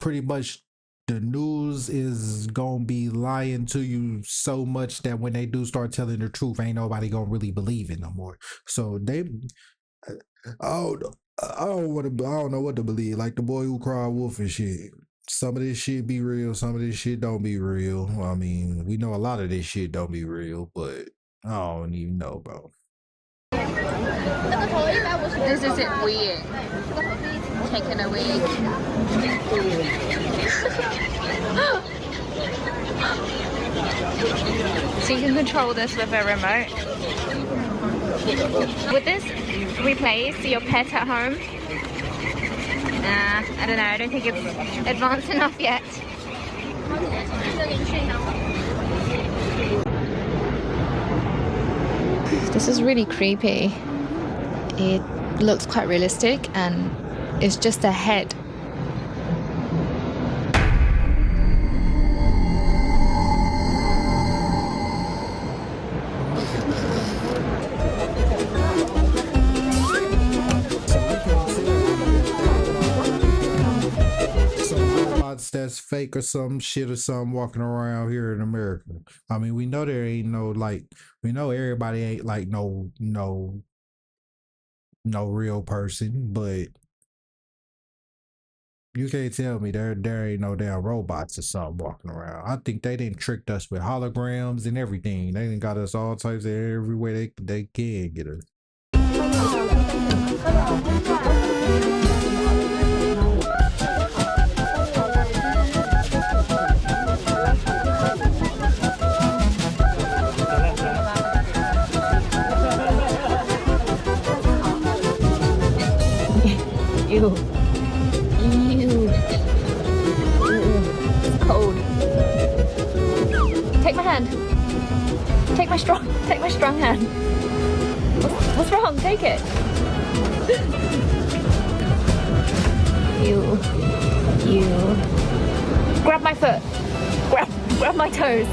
pretty much the news is gonna be lying to you so much that when they do start telling the truth, ain't nobody gonna really believe it no more. So they, oh, I don't know what to believe. Like the boy who cried wolf and shit. Some of this shit be real, some of this shit don't be real. I mean, we know a lot of this shit don't be real, but I don't even know, bro. This is it weird. Taking a week. So you can control this with a remote. Would this replace your pet at home? I don't know. I don't think it's advanced enough yet. This is really creepy. It looks quite realistic and it's just a head. That's fake or some shit or something walking around here in America. I mean, we know there ain't no like, we know everybody ain't like no real person, but you can't tell me there ain't no damn robots or something walking around. I think they didn't tricked us with holograms and everything. They didn't got us all types of every way they can get us. Ew. Ew. It's cold. Take my hand. Take my strong hand. What's wrong? Take it. Ew. Ew. Grab my foot. Grab my toes.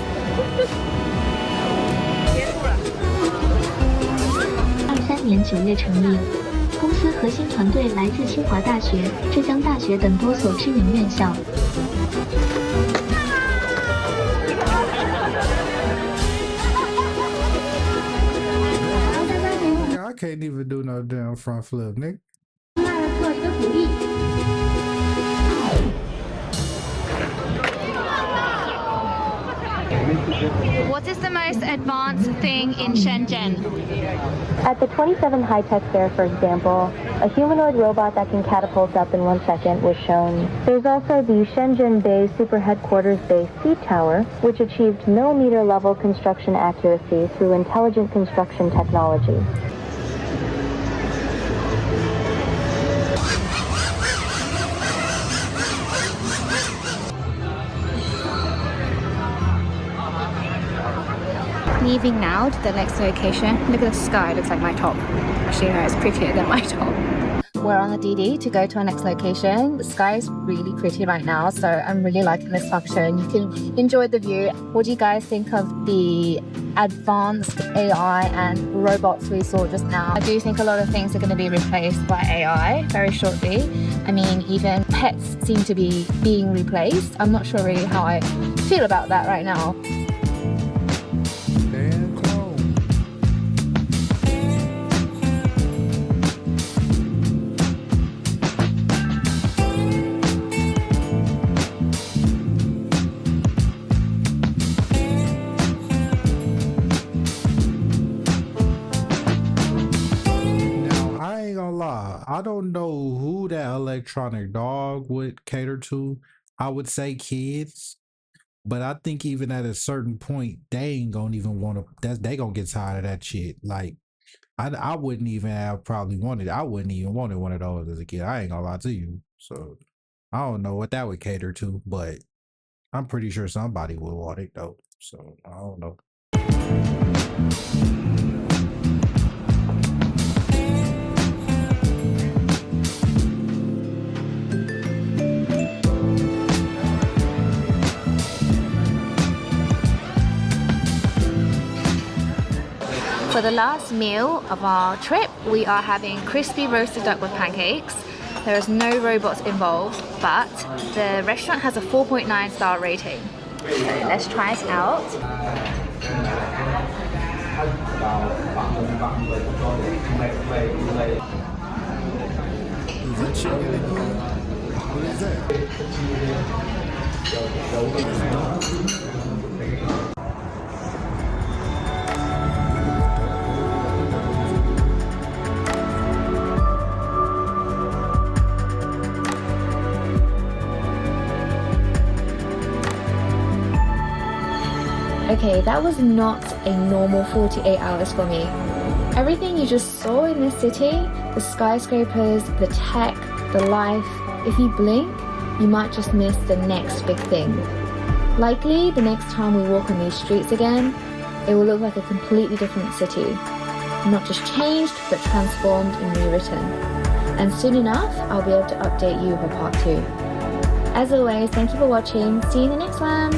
2023年9月成立。公司核心团队来自清华大学、浙江大学等多所知名院校。I can't even do no damn front flip, nigga. What is the most advanced thing in Shenzhen? At the 27 High-Tech Fair, for example, a humanoid robot that can catapult up in 1 second was shown. There's also the Shenzhen Bay Super Headquarters Base Sea Tower, which achieved millimeter-level construction accuracy through intelligent construction technology. Leaving now to the next location. Look at the sky, it looks like my top. Actually, no, it's prettier than my top. We're on the DD to go to our next location. The sky is really pretty right now, so I'm really liking this function. You can enjoy the view. What do you guys think of the advanced AI and robots we saw just now? I do think a lot of things are going to be replaced by AI very shortly. I mean, even pets seem to be being replaced. I'm not sure really how I feel about that right now. I don't know who that electronic dog would cater to. I would say kids, but I think even at a certain point, they ain't gonna even want to. They gonna get tired of that shit. Like I wouldn't even have probably wanted. I wouldn't even wanted one of those as a kid. I ain't gonna lie to you. So I don't know what that would cater to, but I'm pretty sure somebody would want it though. So I don't know. For the last meal of our trip, we are having crispy roasted duck with pancakes. There is no robots involved, but the restaurant has a 4.9 star rating. So let's try it out. Is that shit really good? What is that? Okay, that was not a normal 48 hours for me. Everything you just saw in this city, the skyscrapers, the tech, the life, if you blink, you might just miss the next big thing. Likely, the next time we walk on these streets again, it will look like a completely different city. Not just changed, but transformed and rewritten. And soon enough, I'll be able to update you for part 2. As always, thank you for watching. See you in the next one.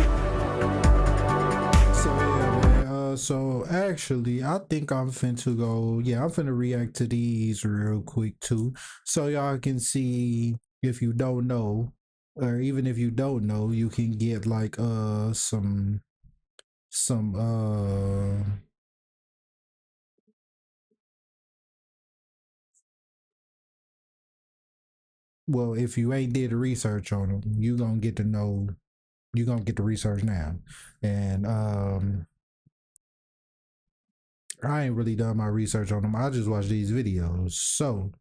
So actually, I think I'm finna go. Yeah, I'm finna react to these real quick too, so y'all can see. If you don't know, or even if you don't know, you can get like some well, if you ain't did the research on them, you gonna get to know. You gonna get the research now, and I ain't really done my research on them. I just watch these videos. So,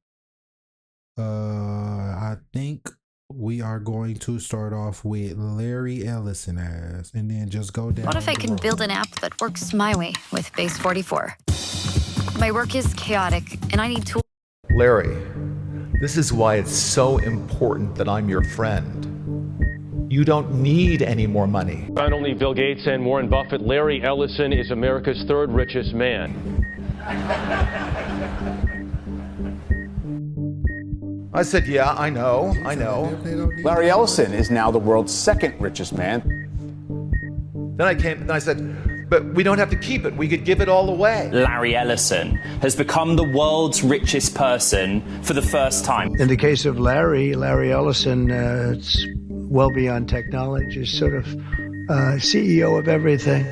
I think we are going to start off with Larry Ellison as, and then just go down. What if I can build an app that works my way with Base 44? My work is chaotic, and I need tools. Larry, this is why it's so important that I'm your friend. You don't need any more money. Not only Bill Gates and Warren Buffett, Larry Ellison is America's third richest man. I said, yeah, I know. Larry Ellison is now the world's second richest man. Then I said, but we don't have to keep it. We could give it all away. Larry Ellison has become the world's richest person for the first time. In the case of Larry Ellison, it's well beyond technology, sort of CEO of everything.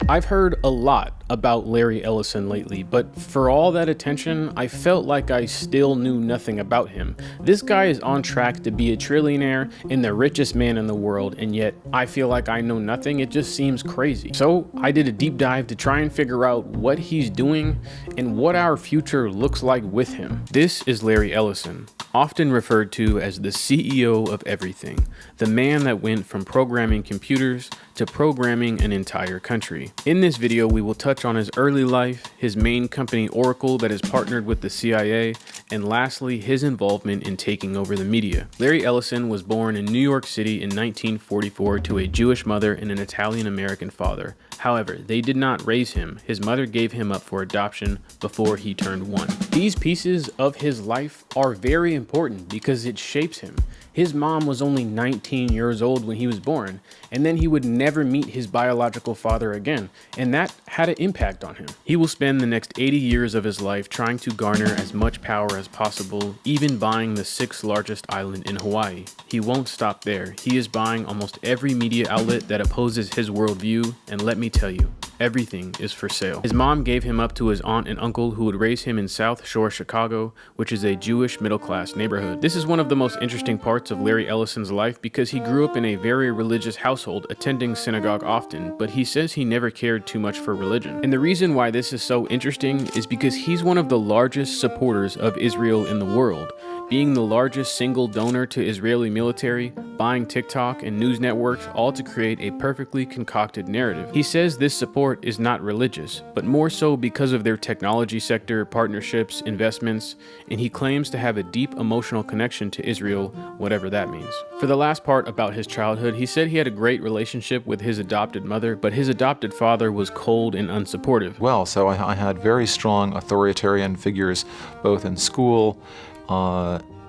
I've heard a lot about Larry Ellison lately, but for all that attention, I felt like I still knew nothing about him. This guy is on track to be a trillionaire and the richest man in the world, and yet I feel like I know nothing. It just seems crazy. So I did a deep dive to try and figure out what he's doing and what our future looks like with him. This is Larry Ellison, often referred to as the CEO of everything, the man that went from programming computers to programming an entire country. In this video, we will touch on his early life, his main company Oracle that is partnered with the CIA, and lastly, his involvement in taking over the media. Larry Ellison was born in New York City in 1944 to a Jewish mother and an Italian-American father. However, they did not raise him. His mother gave him up for adoption before he turned 1. These pieces of his life are very important because it shapes him. His mom was only 19 years old when he was born, and then he would never meet his biological father again, and that had an impact on him. He will spend the next 80 years of his life trying to garner as much power as possible, even buying the 6th largest island in Hawaii. He won't stop there. He is buying almost every media outlet that opposes his worldview, and let me tell you, everything is for sale. His mom gave him up to his aunt and uncle who would raise him in South Shore, Chicago, which is a Jewish middle-class neighborhood. This is one of the most interesting parts of Larry Ellison's life because he grew up in a very religious household, attending synagogue often, but he says he never cared too much for religion. And the reason why this is so interesting is because he's one of the largest supporters of Israel in the world, being the largest single donor to Israeli military, buying TikTok and news networks, all to create a perfectly concocted narrative. He says this support is not religious, but more so because of their technology sector, partnerships, investments, and he claims to have a deep emotional connection to Israel, whatever that means. For the last part about his childhood, he said he had a great relationship with his adopted mother, but his adopted father was cold and unsupportive. Well, so I had very strong authoritarian figures, both in school,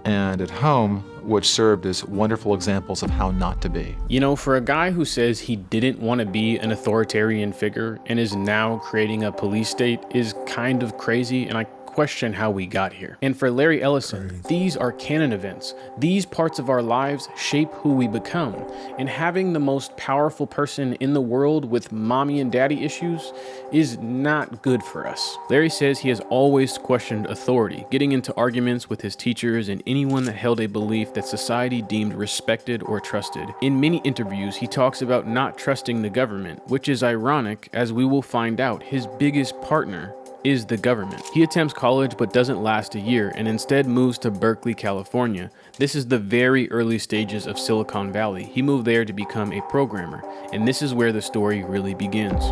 and at home, which served as wonderful examples of how not to be. You know, for a guy who says he didn't want to be an authoritarian figure and is now creating a police state is kind of crazy, and I question how we got here. And for Larry Ellison, these are canon events. These parts of our lives shape who we become. And having the most powerful person in the world with mommy and daddy issues is not good for us. Larry says he has always questioned authority, getting into arguments with his teachers and anyone that held a belief that society deemed respected or trusted. In many interviews, he talks about not trusting the government, which is ironic, as we will find out his biggest partner is the government. He attempts college but doesn't last a year and instead moves to Berkeley, California. This is the very early stages of Silicon Valley. He moved there to become a programmer, and this is where the story really begins.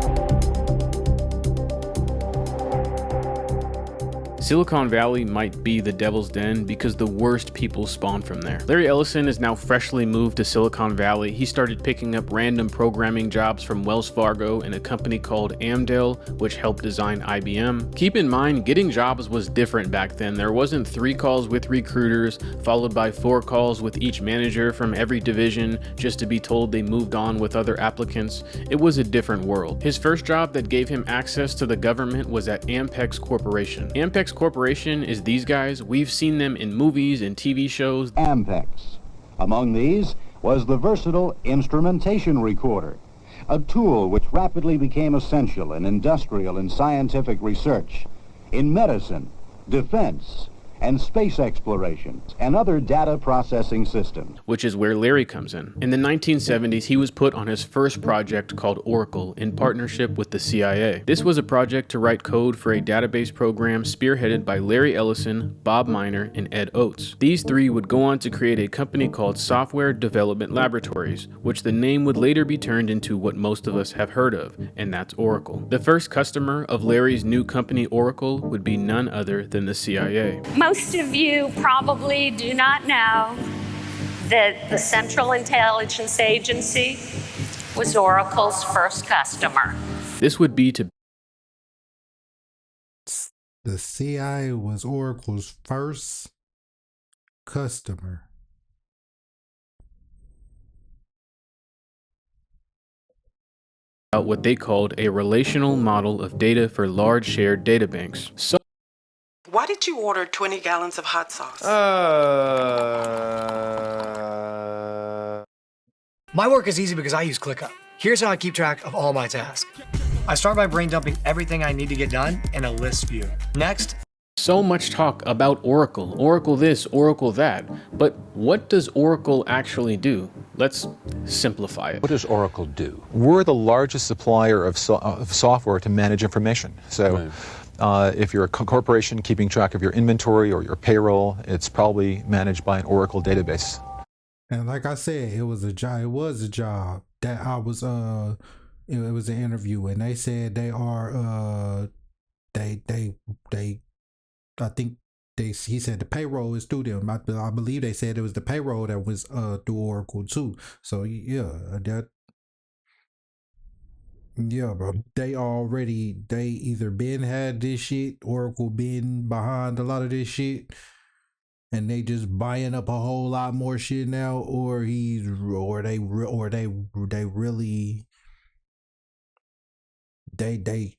Silicon Valley might be the devil's den because the worst people spawn from there. Larry Ellison is now freshly moved to Silicon Valley. He started picking up random programming jobs from Wells Fargo and a company called Amdel, which helped design IBM. Keep in mind, getting jobs was different back then. There wasn't 3 calls with recruiters, followed by 4 calls with each manager from every division, just to be told they moved on with other applicants. It was a different world. His first job that gave him access to the government was at Ampex Corporation. Ampex Corporation is these guys. We've seen them in movies and TV shows. Ampex. Among these was the versatile instrumentation recorder, a tool which rapidly became essential in industrial and scientific research, in medicine, defense, and space exploration, and other data processing systems. Which is where Larry comes in. In the 1970s, he was put on his first project called Oracle in partnership with the CIA. This was a project to write code for a database program spearheaded by Larry Ellison, Bob Miner, and Ed Oates. These 3 would go on to create a company called Software Development Laboratories, which the name would later be turned into what most of us have heard of, and that's Oracle. The first customer of Larry's new company, Oracle, would be none other than the CIA. Most of you probably do not know that the Central Intelligence Agency was Oracle's first customer. This would be to the CIA was Oracle's first customer. what they called a relational model of data for large shared data banks. So why did you order 20 gallons of hot sauce? My work is easy because I use ClickUp. Here's how I keep track of all my tasks. I start by brain dumping everything I need to get done in a list view. Next. So much talk about Oracle. Oracle this, Oracle that. But what does Oracle actually do? Let's simplify it. What does Oracle do? We're the largest supplier of software to manage information. So if you're a corporation keeping track of your inventory or your payroll, it's probably managed by an Oracle database. And like I said, it was a job. It was a job that I was. It was an interview, and they said they are. They. I think they. He said the payroll is through them. I believe they said it was the payroll that was through Oracle too. So yeah, that. Yeah, bro. They either been had this shit, Oracle been behind a lot of this shit, and they just buying up a whole lot more shit now, or they really they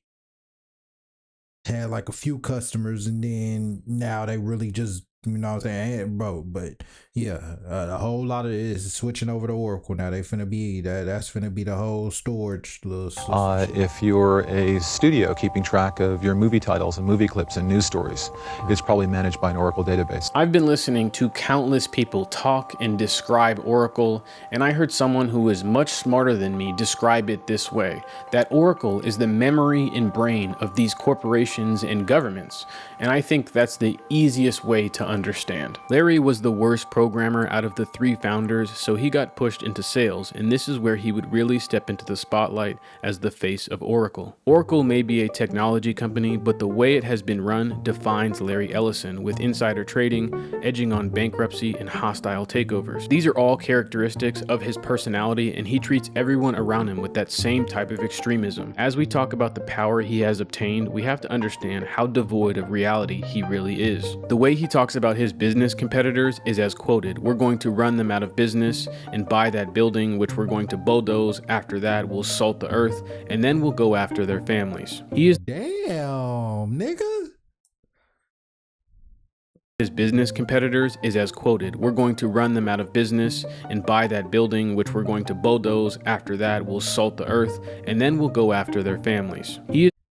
had like a few customers, and then now they really just, you know what I'm saying, hey, bro. But yeah, a whole lot of it is switching over to Oracle now. They finna be that's finna be the whole storage. If you're a studio keeping track of your movie titles and movie clips and news stories, it's probably managed by an Oracle database. I've been listening to countless people talk and describe Oracle, and I heard someone who is much smarter than me describe it this way: that Oracle is the memory and brain of these corporations and governments. And I think that's the easiest way to understand. Larry was the worst programmer out of the 3 founders, so he got pushed into sales, and this is where he would really step into the spotlight as the face of Oracle. Oracle may be a technology company, but the way it has been run defines Larry Ellison, with insider trading, edging on bankruptcy, and hostile takeovers. These are all characteristics of his personality, and he treats everyone around him with that same type of extremism. As we talk about the power he has obtained, we have to understand how devoid of reality he really is. The way he talks about about his business competitors is as quoted, "We're going to run them out of business and buy that building, which we're going to bulldoze. After that, we'll salt the earth, and then we'll go after their families." He is Damn, nigga. His business competitors is as quoted, "We're going to run them out of business and buy that building, which we're going to bulldoze. After that, we'll salt the earth, and then we'll go after their families."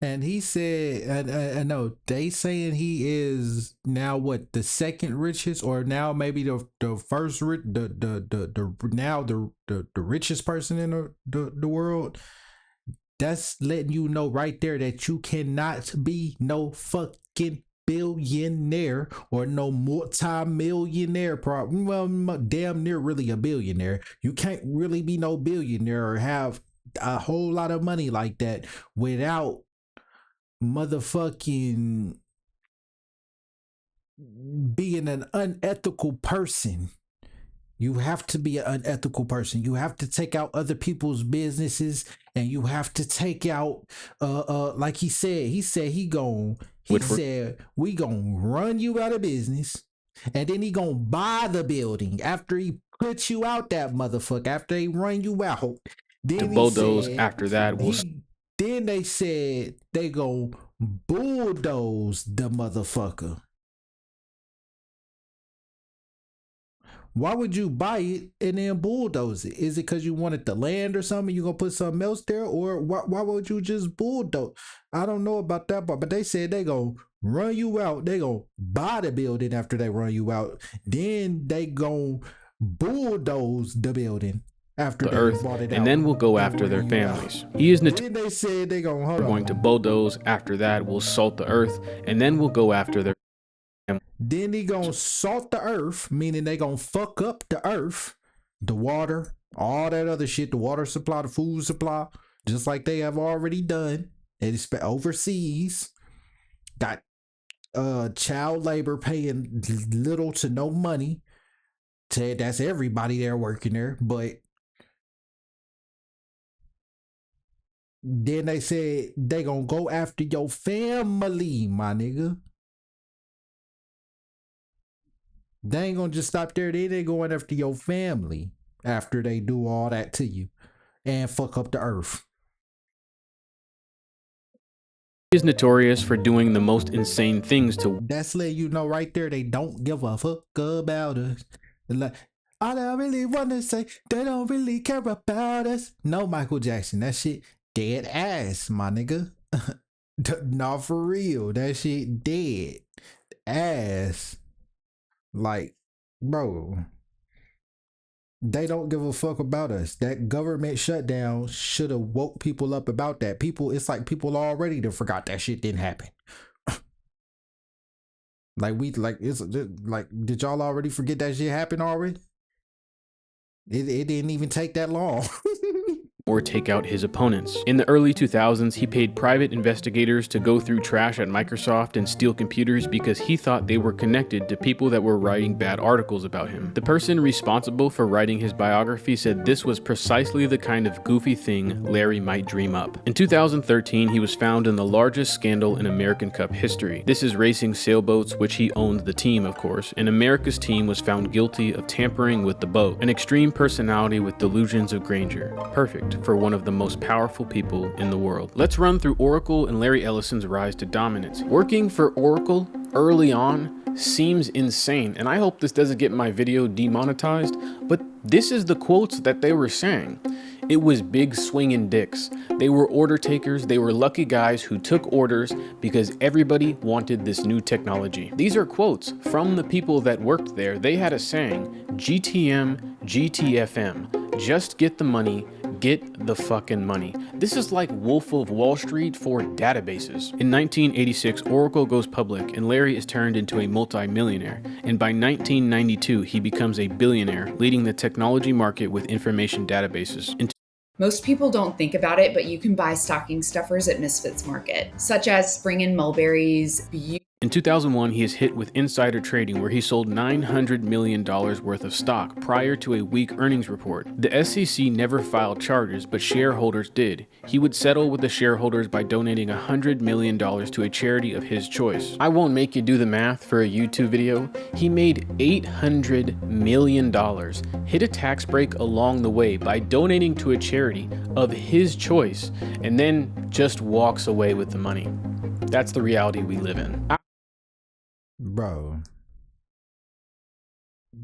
And he said, I know they saying he is now what, the second richest, or now maybe the first the richest person in the world. That's letting you know right there that you cannot be no fucking billionaire or no multi-millionaire, well, damn near really a billionaire. You can't really be no billionaire or have a whole lot of money like that without motherfucking being an unethical person. You have to be an unethical person. You have to take out other people's businesses, and you have to take out like he said we gonna run you out of business, and then he gonna buy the building after he puts you out, that motherfucker, after they run you out. Then bulldoze. After that, then they said they gonna bulldoze the motherfucker. Why would you buy it and then bulldoze it? Is it because you wanted the land or something? You gonna put something else there, or why would you just bulldoze? I don't know about that part, but they said they gonna run you out. They gonna buy the building after they run you out. Then they gonna bulldoze the building after the they earth, bought it out, and then we'll go after their families. He is Then they said they gonna going to bulldoze. After that, we'll salt the earth, and then we'll go after their. Then he gonna salt the earth, meaning they gonna fuck up the earth, the water, all that other shit, the water supply, the food supply, just like they have already done. And overseas, got child labor paying little to no money. That's everybody there working there, but then they said they gonna go after your family, my nigga. They ain't gonna just stop there. They going after your family after they do all that to you and fuck up the earth. He is notorious for doing the most insane things to. That's letting you know right there they don't give a fuck about us. Like, I don't really want to say they don't really care about us. No, Michael Jackson, that shit dead ass, my nigga. Not for real. That shit dead ass. Like, bro, they don't give a fuck about us. That government shutdown should have woke people up about that. It's like people already forgot that shit didn't happen. Did y'all already forget that shit happened already? It didn't even take that long. Or take out his opponents. In the early 2000s, he paid private investigators to go through trash at Microsoft and steal computers because he thought they were connected to people that were writing bad articles about him. The person responsible for writing his biography said this was precisely the kind of goofy thing Larry might dream up. In 2013, he was found in the largest scandal in American Cup history. This is racing sailboats, which he owned the team, of course, and America's team was found guilty of tampering with the boat. An extreme personality with delusions of grandeur. Perfect for one of the most powerful people in the world. Let's run through Oracle and Larry Ellison's rise to dominance. Working for Oracle early on seems insane, and I hope this doesn't get my video demonetized, but this is the quotes that they were saying. It was big swinging dicks. They were order takers. They were lucky guys who took orders because everybody wanted this new technology. These are quotes from the people that worked there. They had a saying, GTM, GTFM, just get the money, get the fucking money. This is like Wolf of Wall Street for databases. In 1986, Oracle goes public and Larry is turned into a multi-millionaire. And by 1992, he becomes a billionaire, leading the technology market with information databases. Most people don't think about it, but you can buy stocking stuffers at Misfits Market, such as Spring and Mulberry's In 2001, he is hit with insider trading where he sold $900 million worth of stock prior to a weak earnings report. The SEC never filed charges, but shareholders did. He would settle with the shareholders by donating $100 million to a charity of his choice. I won't make you do the math for a YouTube video. He made $800 million, hit a tax break along the way by donating to a charity of his choice, and then just walks away with the money. That's the reality we live in. Bro,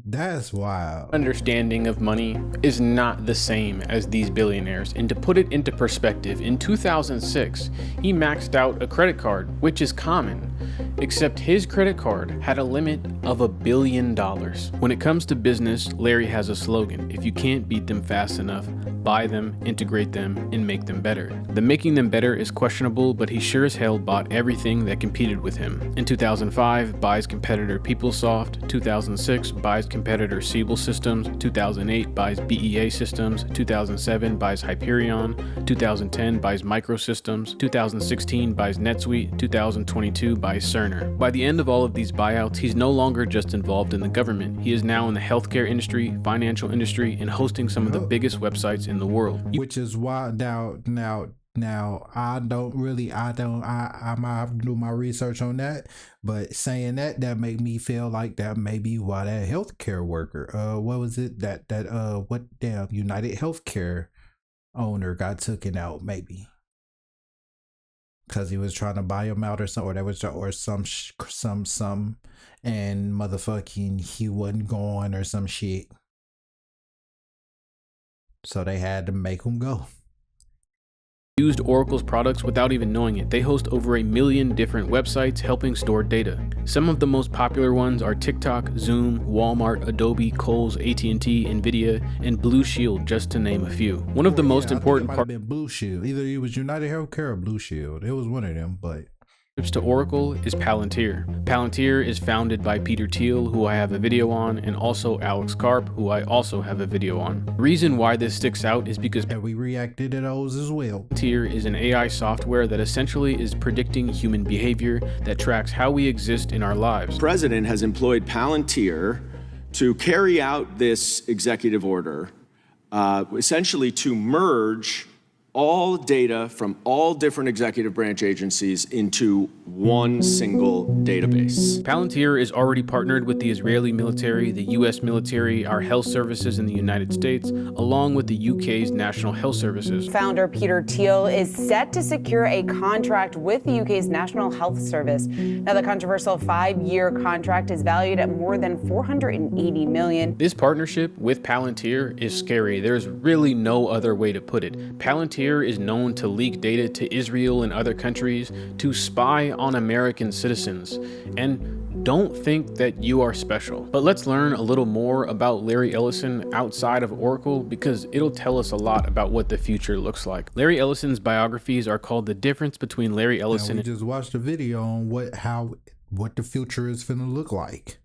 that's wild. Understanding of money is not the same as these billionaires, and to put it into perspective, in 2006 he maxed out a credit card, which is common, except his credit card had a limit of $1 billion. When it comes to business, Larry has a slogan: if you can't beat them fast enough, buy them, integrate them, and make them better. The making them better is questionable, but he sure as hell bought everything that competed with him. In 2005, buys competitor PeopleSoft. 2006, buys competitor Siebel Systems. 2008, buys BEA Systems. 2007, buys Hyperion. 2010, buys Microsystems. 2016, buys NetSuite. 2022, buys Cerner. By the end of all of these buyouts, he's no longer just involved in the government. He is now in the healthcare industry, financial industry, and hosting some of the biggest websites in the world. Which is why now I might have to do my research on that, but saying that make me feel like that may be why that healthcare worker, what was it that United Healthcare owner got taken out, maybe because he was trying to buy him out or something, or that was some and motherfucking he wasn't going or some shit. So they had to make him go. Used Oracle's products without even knowing it. They host over 1 million different websites helping store data. Some of the most popular ones are TikTok, Zoom, Walmart, Adobe, Kohl's, AT&T, Nvidia, and Blue Shield, just to name a few. One of the most important parts been Blue Shield. Either it was United Healthcare or Blue Shield. It was one of them, but to Oracle is Palantir. Palantir is founded by Peter Thiel, who I have a video on, and also Alex Karp, who I also have a video on. The reason why this sticks out is because we reacted to those as well. Palantir is an AI software that essentially is predicting human behavior that tracks how we exist in our lives. The president has employed Palantir to carry out this executive order, essentially to merge all data from all different executive branch agencies into one single database. Palantir is already partnered with the Israeli military, the US military, our health services in the United States, along with the UK's National Health Services. Founder Peter Thiel is set to secure a contract with the UK's National Health Service. Now, the controversial 5-year contract is valued at more than $480 million. This partnership with Palantir is scary. There's really no other way to put it. Palantir is known to leak data to Israel and other countries, to spy on American citizens, and don't think that you are special. But let's learn a little more about Larry Ellison outside of Oracle, because it'll tell us a lot about what the future looks like. Larry Ellison's biographies are called The Difference Between Larry Ellison. We just watched a video on what the future is finna look like.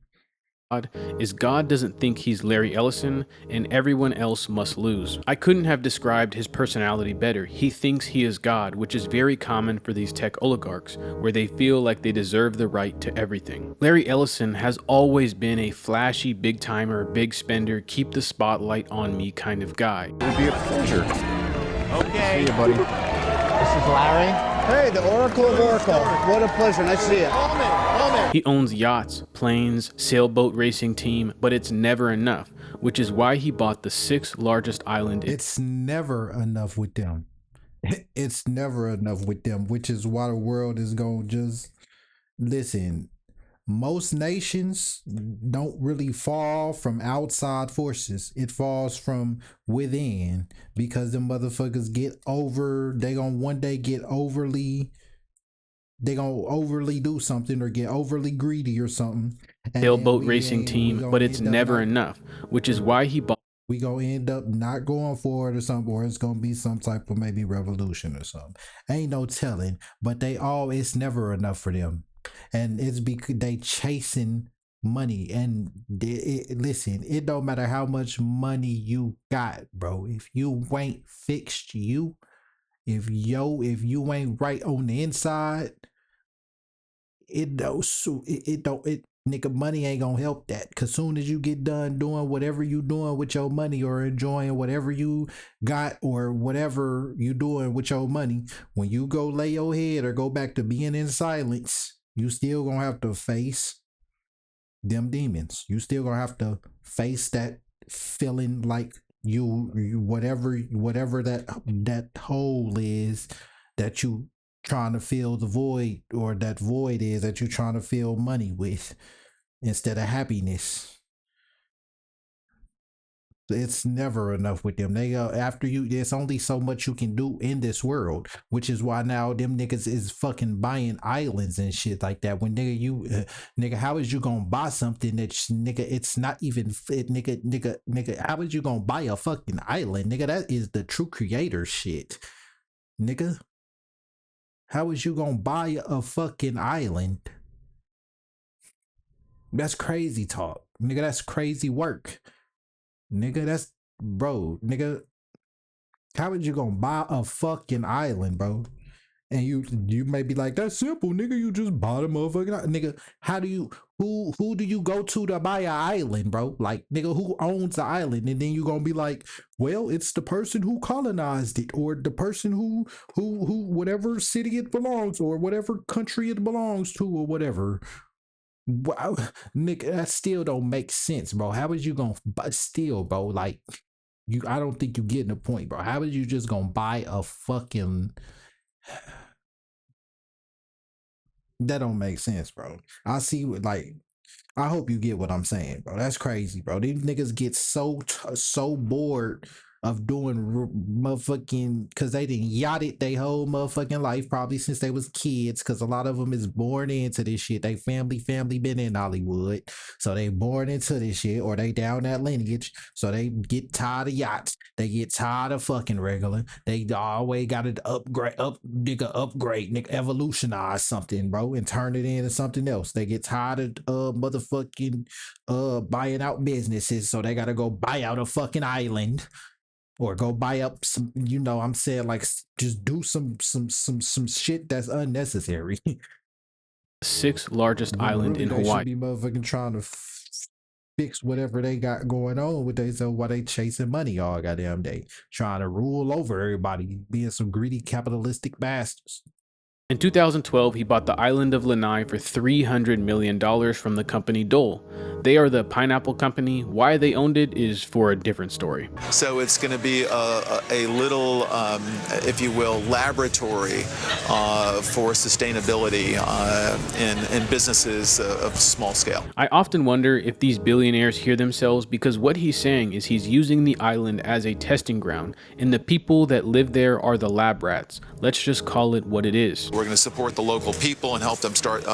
God doesn't think he's Larry Ellison, and everyone else must lose. I couldn't have described his personality better. He thinks he is God, which is very common for these tech oligarchs, where they feel like they deserve the right to everything. Larry Ellison has always been a flashy, big timer, big spender, keep the spotlight on me kind of guy. It would be a pleasure. Okay. See you, buddy. This is Larry. Hey, the Oracle of Oracle. What a pleasure. Nice to see you. He owns yachts, planes, sailboat racing team, but it's never enough, which is why he bought the 6th largest island. It's never enough with them. It's never enough with them, which is why the world is going to just listen. Most nations don't really fall from outside forces. It falls from within, because the motherfuckers they gonna one day get overly do something or get overly greedy or something. Sailboat racing team, but it's never enough, which is why he bought. We gonna end up not going for it or something, or it's gonna be some type of maybe revolution or something. Ain't no telling, but it's never enough for them. And it's because they chasing money, and listen, it don't matter how much money you got, bro. If you ain't fixed, if you ain't right on the inside, it don't nigga, money ain't gonna help that. Cause soon as you get done doing whatever you doing with your money or enjoying whatever you got or whatever you doing with your money, when you go lay your head or go back to being in silence, you still gonna have to face them demons. You still gonna have to face that feeling like you whatever that hole is that you trying to fill the void, or that void is that you trying to fill money with instead of happiness. It's never enough with them. They after you, there's only so much you can do in this world, which is why now them niggas is fucking buying islands and shit like that. When nigga, how is you gonna buy something that nigga, it's not even fit, nigga, how is you gonna buy a fucking island, nigga? That is the true creator shit, nigga. How is you gonna buy a fucking island? That's crazy talk, nigga. That's crazy work, nigga. That's bro, nigga. How is you gonna buy a fucking island, bro? And you may be like, that's simple, nigga. You just bought a motherfucking island. Nigga. How do you who do you go to buy an island, bro? Like, nigga, who owns the island? And then you gonna be like, well, it's the person who colonized it, or the person who whatever city it belongs, or whatever country it belongs to, or whatever. Wow, nigga, that still don't make sense, bro. How is you gonna? But still, bro, like I don't think you getting the point, bro. How is you just gonna buy a fucking? That don't make sense, bro. I see what like. I hope you get what I'm saying, bro. That's crazy, bro. These niggas get so bored of doing motherfucking, because they didn't yacht it their whole motherfucking life, probably since they was kids, because a lot of them is born into this shit. They family been in Hollywood, so they born into this shit, or they down that lineage, so they get tired of yachts. They get tired of fucking regular. They always got to upgrade, nigga, evolutionize something, bro, and turn it into something else. They get tired of motherfucking buying out businesses, so they gotta go buy out a fucking island, or go buy up some, I'm saying, like, just do some shit that's unnecessary. Sixth largest island Really, in they Hawaii. should be motherfucking trying to fix whatever they got going on with themselves while they chasing money all goddamn day, trying to rule over everybody, being some greedy capitalistic bastards. In 2012, he bought the island of Lanai for $300 million from the company Dole. They are the pineapple company. Why they owned it is for a different story. So it's going to be a little, if you will, laboratory for sustainability in businesses of small scale. I often wonder if these billionaires hear themselves, because what he's saying is he's using the island as a testing ground, and the people that live there are the lab rats. Let's just call it what it is. We're going to support the local people and help them start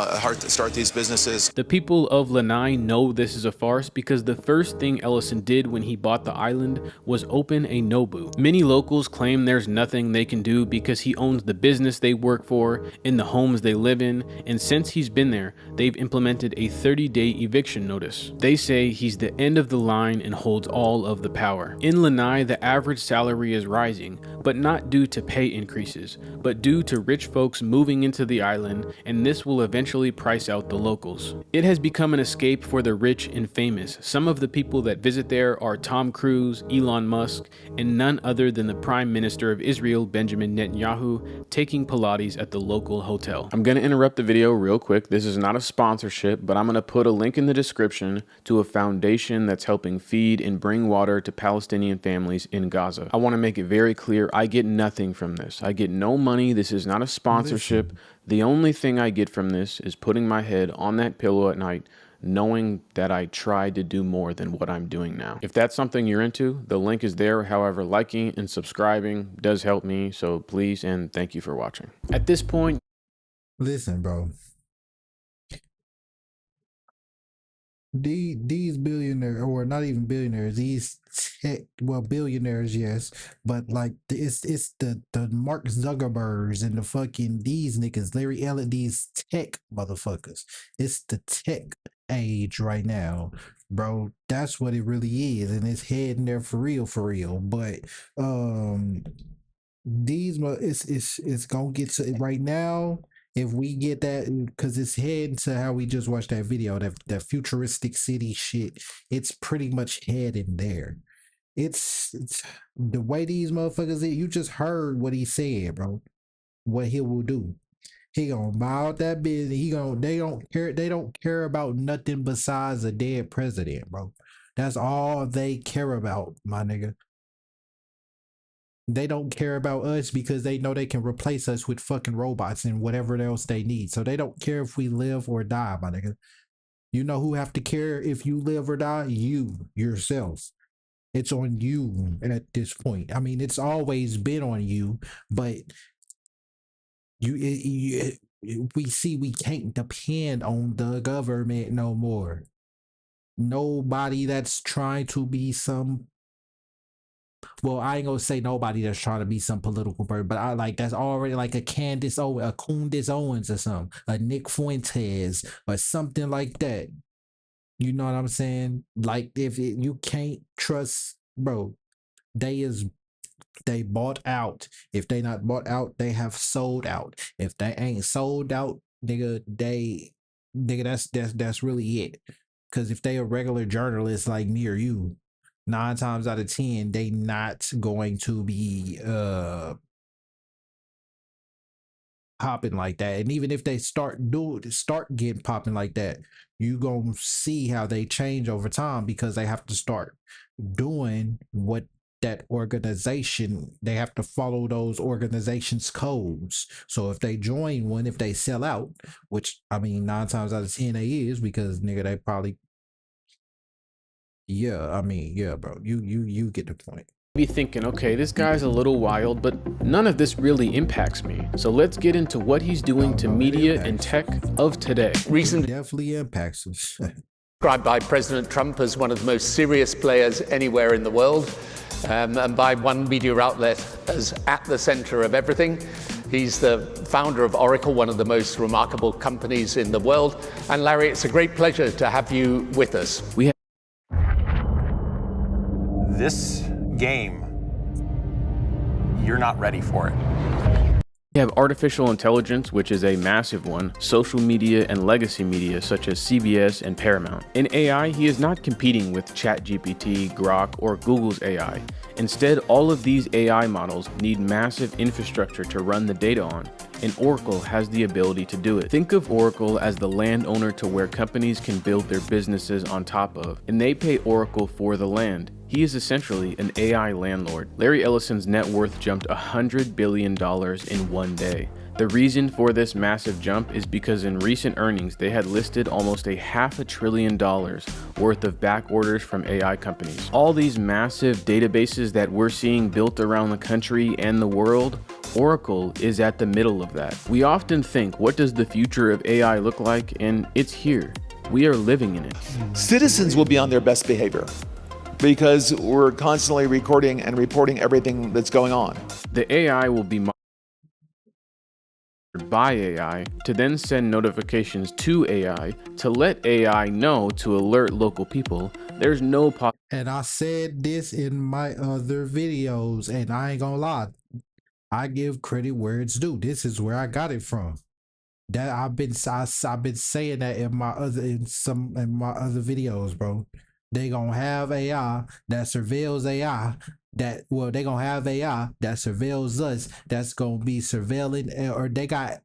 these businesses. The people of Lanai know this is a farce, because the first thing Ellison did when he bought the island was open a Nobu. Many locals claim there's nothing they can do because he owns the business they work for and the homes they live in, and since he's been there, they've implemented a 30-day eviction notice. They say he's the end of the line and holds all of the power. In Lanai, the average salary is rising, but not due to pay increases, but due to rich folks moving into the island, and this will eventually price out the locals. It has become an escape for the rich and famous. Some of the people that visit there are Tom Cruise, Elon Musk, and none other than the Prime Minister of Israel, Benjamin Netanyahu, taking Pilates at the local hotel. I'm going to interrupt the video real quick. This is not a sponsorship, but I'm going to put a link in the description to a foundation that's helping feed and bring water to Palestinian families in Gaza. I want to make it very clear, I get nothing from this. I get no money. This is not a sponsorship. The only thing I get from this is putting my head on that pillow at night, knowing that I tried to do more than what I'm doing now. If that's something you're into, the link is there. However, liking and subscribing does help me, so please and thank you for watching. At this point, listen, bro. These billionaires, or not even billionaires, these billionaires, yes, but like it's the Mark Zuckerbergs and the fucking these niggas, Larry Ellison, these tech motherfuckers. It's the tech age right now, bro. That's what it really is, and it's heading there for real. But these it's gonna get to right now. If we get that, because it's heading to how we just watched that video, that futuristic city shit, it's pretty much heading there. It's the way these motherfuckers, you just heard what he said, bro. What he will do. He gonna buy out that business. They don't care about nothing besides a dead president, bro. That's all they care about, my nigga. They don't care about us because they know they can replace us with fucking robots and whatever else they need. So they don't care if we live or die, my nigga. You know who have to care if you live or die? You, yourself. It's on you at this point. I mean, it's always been on you, but we see we can't depend on the government no more. Nobody that's trying to be some, well, I ain't gonna say nobody that's trying to be some political person, but I like that's already like a Candace Owens, a Candace Owens or something, a Nick Fuentes or something like that. You know what I'm saying? Like you can't trust, bro. They bought out. If they not bought out, they have sold out. If they ain't sold out, nigga, that's really it. Cause if they a regular journalist like me or you, 9 times out of 10, they not going to be popping like that. And even if they start getting popping like that, you gonna see how they change over time because they have to start doing what that organization, they have to follow those organizations' codes. So if they join one, if they sell out, which I mean 9 times out of 10 they is, because nigga they probably, yeah, I mean, yeah, bro, you get the point. Be thinking, okay, this guy's a little wild, but none of this really impacts me. So let's get into what he's doing to media and tech of today. Recently definitely impacts us. Described by President Trump as one of the most serious players anywhere in the world, and by one media outlet as at the center of everything. He's the founder of Oracle, one of the most remarkable companies in the world. And Larry, it's a great pleasure to have you with us. This game, you're not ready for it. We have artificial intelligence, which is a massive one, social media and legacy media such as CBS and Paramount. In AI, he is not competing with ChatGPT, Grok, or Google's AI. Instead, all of these AI models need massive infrastructure to run the data on, and Oracle has the ability to do it. Think of Oracle as the landowner to where companies can build their businesses on top of, and they pay Oracle for the land. He is essentially an AI landlord. Larry Ellison's net worth jumped $100 billion in one day. The reason for this massive jump is because in recent earnings, they had listed almost $500 billion worth of back orders from AI companies. All these massive databases that we're seeing built around the country and the world, Oracle is at the middle of that. We often think, what does the future of AI look like? And it's here. We are living in it. Citizens will be on their best behavior because we're constantly recording and reporting everything that's going on. The AI will be by AI to then send notifications to AI to let AI know to alert local people. There's no and I said this in my other videos, and I ain't gonna lie, I give credit where it's due. This is where I got it from. That I've been saying that in my other videos, bro. They gonna have AI that surveils AI they gonna have AI that surveils us, that's gonna be surveilling, or they gonna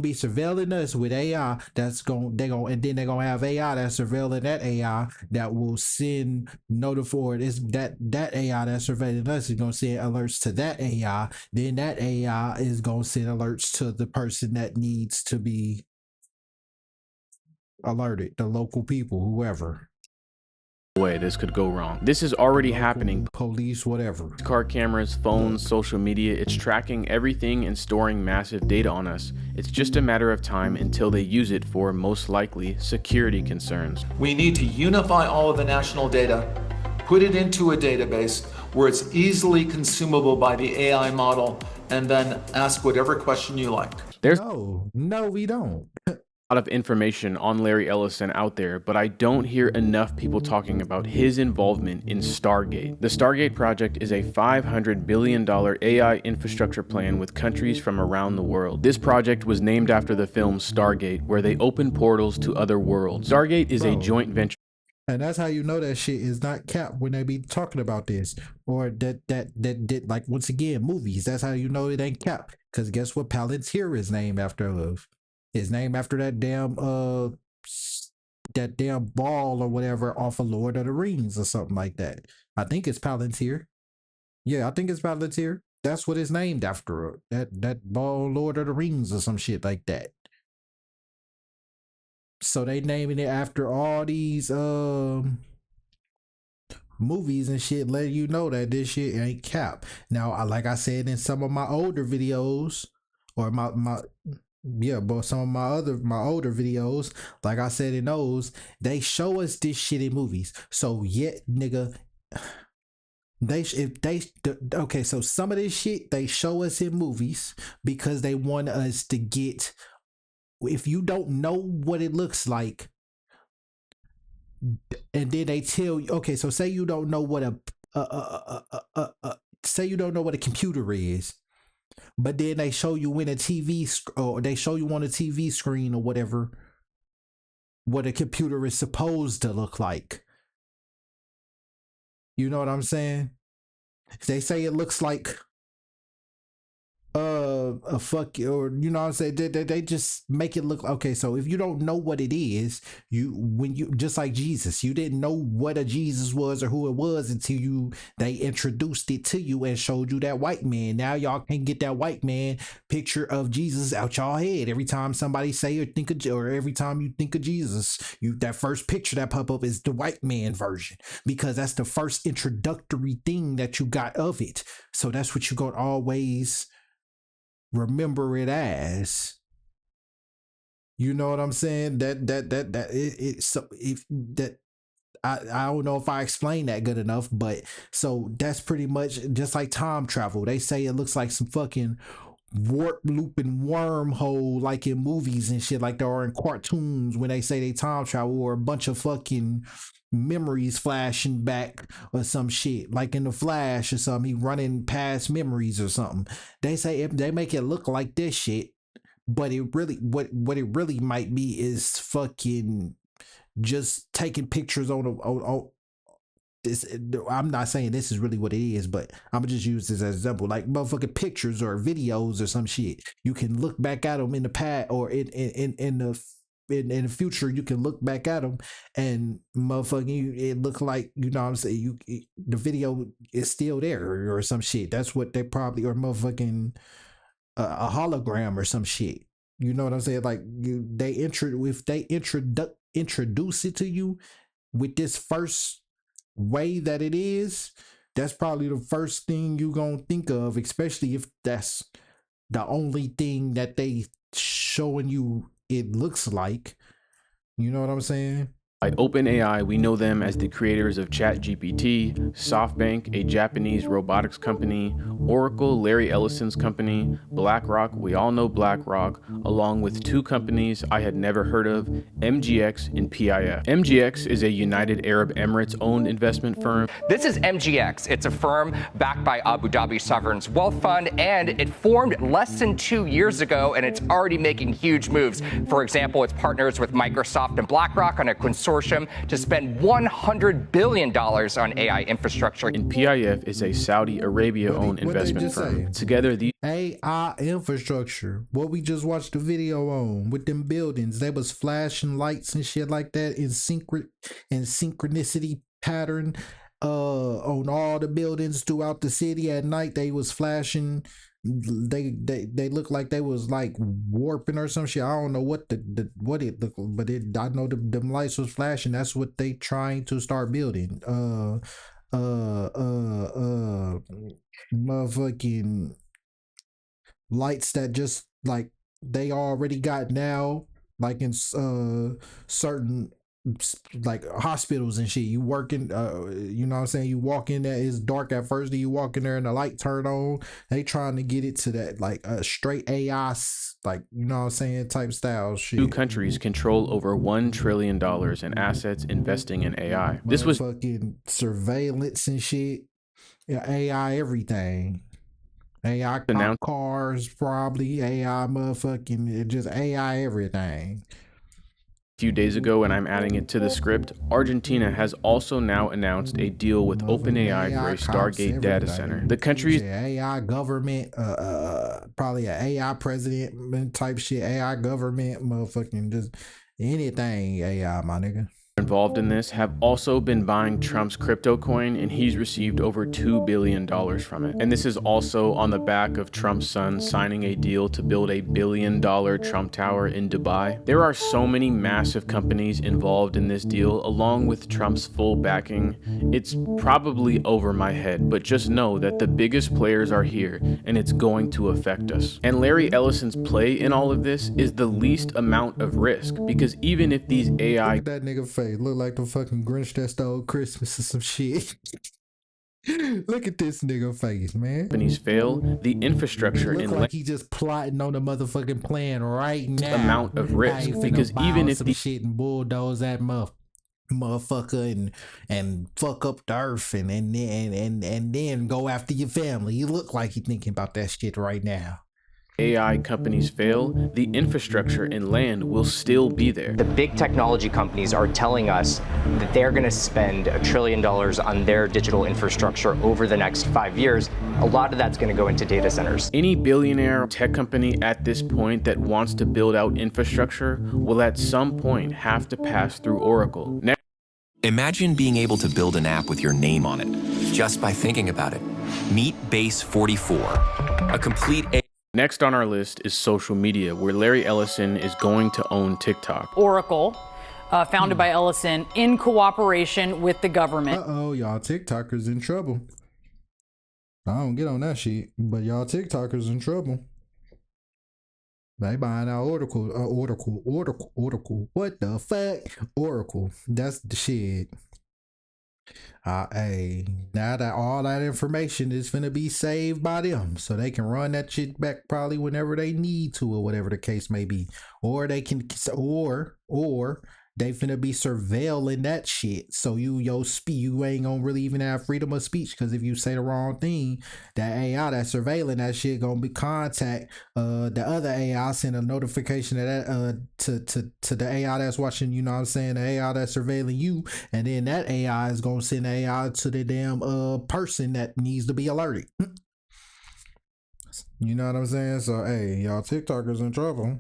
be surveilling us with AI and then they're gonna have AI that's surveilling that AI that will send that AI that's surveilling us is gonna send alerts to that AI. Then that AI is gonna send alerts to the person that needs to be alerted, the local people, whoever. Way this could go wrong. This is already happening. Police, whatever. Car cameras, phones, social media, it's tracking everything and storing massive data on us. It's just a matter of time until they use it for, most likely, security concerns. We need to unify all of the national data, put it into a database where it's easily consumable by the AI model, and then ask whatever question you like. No, we don't. lot of information on Larry Ellison out there, but I don't hear enough people talking about his involvement in Stargate. The Stargate project is a $500 billion AI infrastructure plan with countries from around the world. This project was named after the film Stargate, where they open portals to other worlds. Stargate is a joint venture. And that's how you know that shit is not cap when they be talking about this, or that like, once again, movies. That's how you know it ain't cap. Because guess what? Palantir is named after of. It's named after that damn ball or whatever off of Lord of the Rings or something like that. I think it's Palantir. Yeah, I think it's Palantir. That's what it's named after. That ball, Lord of the Rings or some shit like that. So they naming it after all these movies and shit, letting you know that this shit ain't cap. Now, like I said in some of my older videos, or but some of my older videos, like I said in those, they show us this shit in movies. So yet, nigga, okay, so some of this shit they show us in movies because they want us to get. If you don't know what it looks like, and then they tell you, okay, so say you don't know what say you don't know what a computer is, but then they show you in a TV, or they show you on a TV screen or whatever, what a computer is supposed to look like. You know what I'm saying? They say it looks like a fuck, or you know what I'm saying, they just make it look okay. So if you don't know what it is, when you just like Jesus, you didn't know what a Jesus was or who it was until they introduced it to you and showed you that white man. Now y'all can get that white man picture of Jesus out y'all head every time somebody say or think of, or every time you think of Jesus, that first picture that pop up is the white man version, because that's the first introductory thing that you got of it. So that's what you gonna always remember it as. You know what I'm saying? So if that, I don't know if I explained that good enough, but so that's pretty much just like time travel. They say it looks like some fucking warp looping wormhole, like in movies and shit, like there are in cartoons when they say they time travel, or a bunch of fucking memories flashing back or some shit, like in the Flash or something, he running past memories or something. They say they make it look like this shit, but it really, what it really might be is fucking just taking pictures on this. I'm not saying this is really what it is, but I'm gonna just use this as an example, like motherfucking pictures or videos or some shit. You can look back at them in the past, or in the future, you can look back at them and motherfucking it look like, you know what I'm saying, the video is still there or some shit. That's what they probably, or motherfucking a hologram or some shit. You know what I'm saying? Like if they introduce it to you with this first way that it is, that's probably the first thing you gonna think of, especially if that's the only thing that they showing you it looks like. You know what I'm saying? By OpenAI, we know them as the creators of ChatGPT, SoftBank, a Japanese robotics company, Oracle, Larry Ellison's company, BlackRock, we all know BlackRock, along with two companies I had never heard of, MGX and PIF. MGX is a United Arab Emirates-owned investment firm. This is MGX. It's a firm backed by Abu Dhabi Sovereign's Wealth Fund, and it formed less than 2 years ago, and it's already making huge moves. For example, it's partners with Microsoft and BlackRock on a consortium to spend $100 billion on AI infrastructure. And PIF is a Saudi Arabia-owned investment firm. Together, the AI infrastructure, what we just watched the video on with them buildings, they was flashing lights and shit like that in synchronicity pattern on all the buildings throughout the city at night. They was flashing. They look like they was like warping or some shit. I don't know what what it looked, but I know them lights was flashing. That's what they trying to start building. Motherfucking lights that just like they already got now, like in certain like hospitals and shit. You working, you know what I'm saying? You walk in there, it's dark at first, then you walk in there and the light turn on. They trying to get it to that like straight AI, like, you know what I'm saying, type style shit. Two countries control over $1 trillion in assets investing in AI. This was fucking surveillance and shit. Yeah, AI everything. AI cop cars, probably AI motherfucking, just AI everything. few days ago, and I'm adding it to the script. Argentina has also now announced a deal with OpenAI for a Stargate data center. The country's AI government, probably an AI president type shit, AI government, motherfucking just anything AI, my nigga. Involved in this have also been buying Trump's crypto coin, and he's received over $2 billion from it. And this is also on the back of Trump's son signing a deal to build a $1 billion Trump Tower in Dubai. There are so many massive companies involved in this deal, along with Trump's full backing. It's probably over my head, but just know that the biggest players are here, and it's going to affect us. And Larry Ellison's play in all of this is the least amount of risk, because even if these AI... Look at that nigga face. Look like the fucking Grinch that stole Christmas or some shit. Look at this nigga face, man. Companies fail, the infrastructure look like he just plotting on the motherfucking plan right now. Amount of risk, because even if some shit and bulldoze that motherfucker and fuck up the earth and then go after your family. You look like you thinking about that shit right now. AI companies fail, the infrastructure and land will still be there. The big technology companies are telling us that they're going to spend $1 trillion on their digital infrastructure over the next 5 years. A lot of that's going to go into data centers. Any billionaire tech company at this point that wants to build out infrastructure will at some point have to pass through Oracle. Imagine being able to build an app with your name on it, just by thinking about it. Meet Base 44, a complete Next on our list is social media, where Larry Ellison is going to own TikTok. Oracle, founded by Ellison in cooperation with the government. Uh-oh, y'all TikTokers in trouble. I don't get on that shit, but y'all TikTokers in trouble. They buying out Oracle. What the fuck? Oracle. That's the shit. Hey, now that all that information is finna be saved by them, so they can run that shit back probably whenever they need to, or whatever the case may be, or they can, or they finna be surveilling that shit. So you ain't gonna really even have freedom of speech, because if you say the wrong thing, that AI that's surveilling that shit gonna be contact the other AI, send a notification of that to the AI that's watching, you know what I'm saying, the AI that's surveilling you, and then that AI is gonna send AI to the damn person that needs to be alerted. You know what I'm saying? So hey, y'all TikTokers in trouble.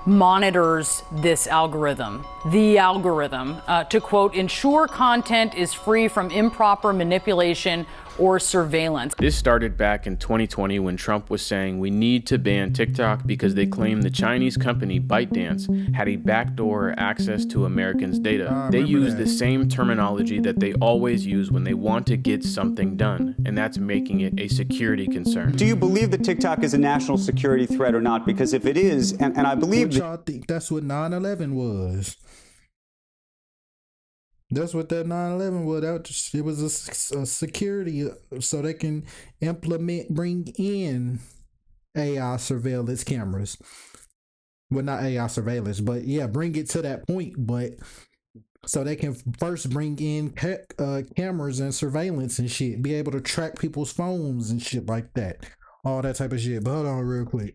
Monitors this algorithm, the algorithm, to quote, ensure content is free from improper manipulation or surveillance. This started back in 2020 when Trump was saying we need to ban TikTok because they claim the Chinese company ByteDance had a backdoor access to Americans' data. They use the same terminology that they always use when they want to get something done, and that's making it a security concern. Do you believe that TikTok is a national security threat or not? Because if it is, and I believe y'all think that's what 9/11 was. That's what that 9/11 was. It was a security, so they can bring in AI surveillance cameras. Well, not AI surveillance, but yeah, bring it to that point. But so they can first bring in cameras and surveillance and shit, be able to track people's phones and shit like that, all that type of shit. But hold on, real quick.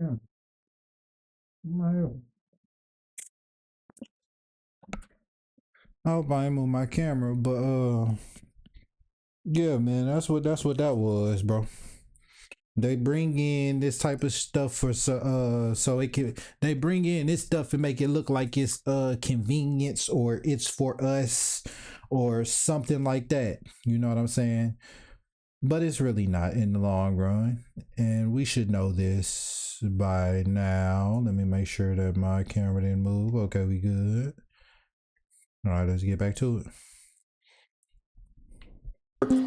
Yeah. I hope I ain't move my camera, but yeah, man, that's what that was, bro. They bring in this type of stuff for so it can they bring in this stuff and make it look like it's convenience or it's for us or something like that. You know what I'm saying? But it's really not in the long run. And we should know this by now. Let me make sure that my camera didn't move. Okay, we good. All right, let's get back to it.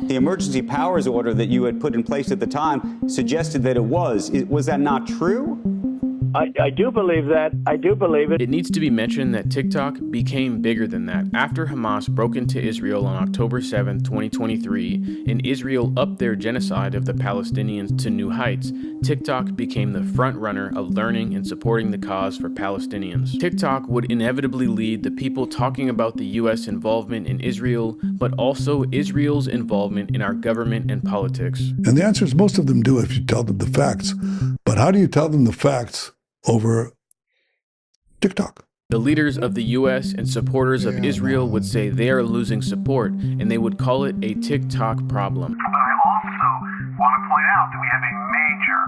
The emergency powers order that you had put in place at the time suggested that it was. Was that not true? I do believe that. I do believe it. It needs to be mentioned that TikTok became bigger than that. After Hamas broke into Israel on October 7, 2023, and Israel upped their genocide of the Palestinians to new heights, TikTok became the front runner of learning and supporting the cause for Palestinians. TikTok would inevitably lead the people talking about the U.S. involvement in Israel, but also Israel's involvement in our government and politics. And the answer is most of them do if you tell them the facts. But how do you tell them the facts over TikTok? The leaders of the U.S. and supporters of Israel would say they are losing support, and they would call it a TikTok problem. But I also want to point out that we have a major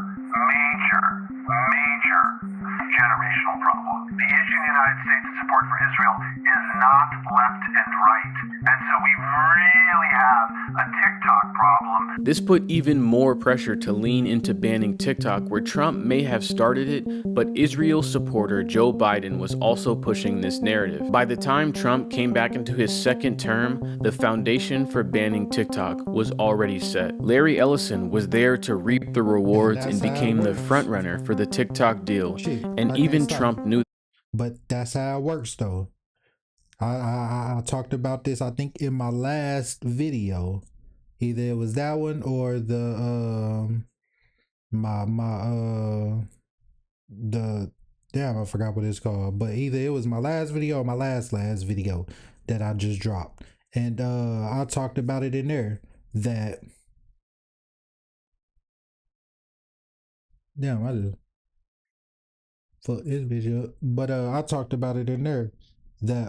generational problem. The issue in the United States in support for Israel is not left and right. And so we really have a TikTok problem. This put even more pressure to lean into banning TikTok, where Trump may have started it, but Israel supporter Joe Biden was also pushing this narrative. By the time Trump came back into his second term, the foundation for banning TikTok was already set. Larry Ellison was there to reap the rewards and became the frontrunner for the TikTok deal, and even Trump knew. But that's how it works, though. I talked about this, I think, in my last video. Either it was that one or the the damn, I forgot what it's called. But either it was my last video or my last video that I just dropped. And I talked about it in there that damn, I do. Fuck this video. But I talked about it in there that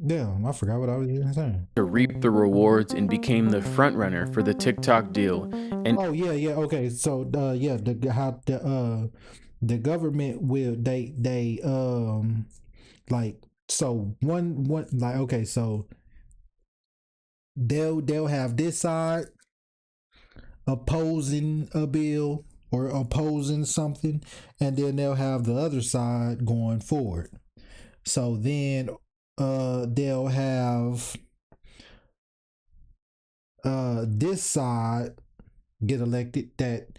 damn, I forgot what I was even saying. To reap the rewards and became the frontrunner for the TikTok deal. And okay. So yeah, the government will they like so one like okay, so they'll have this side opposing a bill or opposing something, and then they'll have the other side going forward. So then they'll have this side get elected that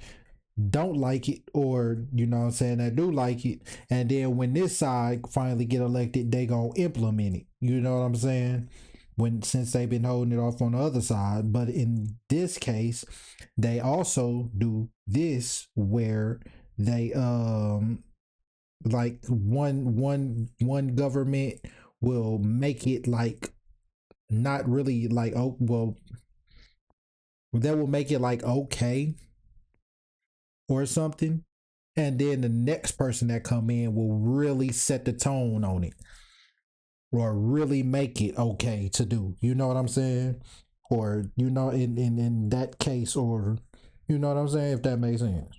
don't like it, or you know what I'm saying, that do like it, and then when this side finally get elected, they gonna implement it. You know what I'm saying? Since they've been holding it off on the other side. But in this case, they also do this where they like one government will make it like not really like, oh well, that will make it like okay or something, and then the next person that come in will really set the tone on it or really make it okay to do. You know what I'm saying? Or you know, in that case, or you know what I'm saying, if that makes sense.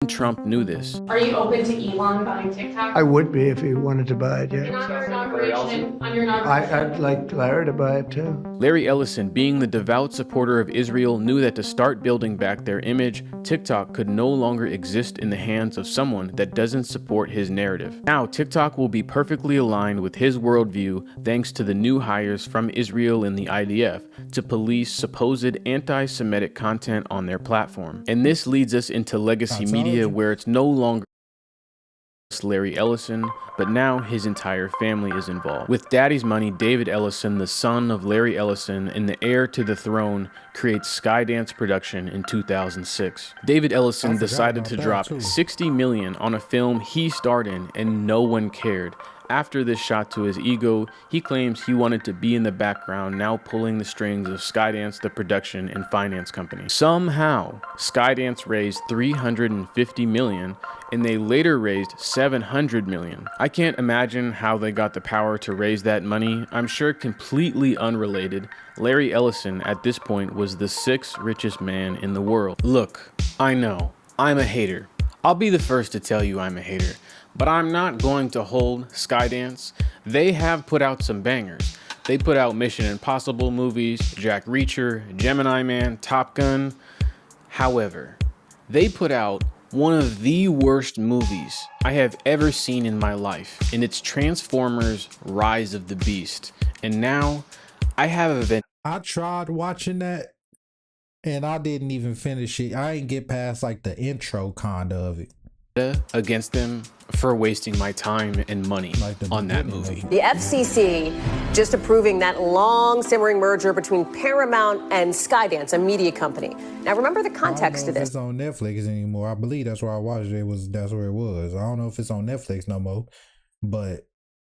Trump knew this. Are you open to Elon buying TikTok? I would be if he wanted to buy it, yeah. And on your inauguration, I'd like Larry to buy it too. Larry Ellison, being the devout supporter of Israel, knew that to start building back their image, TikTok could no longer exist in the hands of someone that doesn't support his narrative. Now, TikTok will be perfectly aligned with his worldview thanks to the new hires from Israel and the IDF to police supposed anti-Semitic content on their platform. And this leads us into legacy media, where it's no longer just Larry Ellison, but now his entire family is involved. With daddy's money, David Ellison, the son of Larry Ellison and the heir to the throne, creates Skydance Production in 2006. David Ellison decided to drop $60 million on a film he starred in, and no one cared. After this shot to his ego, he claims he wanted to be in the background, now pulling the strings of Skydance, the production and finance company. Somehow, Skydance raised $350 million, and they later raised $700 million. I can't imagine how they got the power to raise that money. I'm sure completely unrelated, Larry Ellison at this point was the 6th richest man in the world. Look, I know, I'm a hater. I'll be the first to tell you I'm a hater. But I'm not going to hold Skydance. They have put out some bangers. They put out Mission Impossible movies, Jack Reacher, Gemini Man, Top Gun. However, they put out one of the worst movies I have ever seen in my life, and it's Transformers: Rise of the Beast. And now I have a event. I tried watching that and I didn't even finish it. I didn't get past like the intro kind of it. Against them for wasting my time and money on that movie. The FCC just approving that long simmering merger between Paramount and Skydance, a media company. Now remember the context of this. It's on Netflix anymore. I believe that's where I watched it. That's where it was. I don't know if it's on Netflix no more, but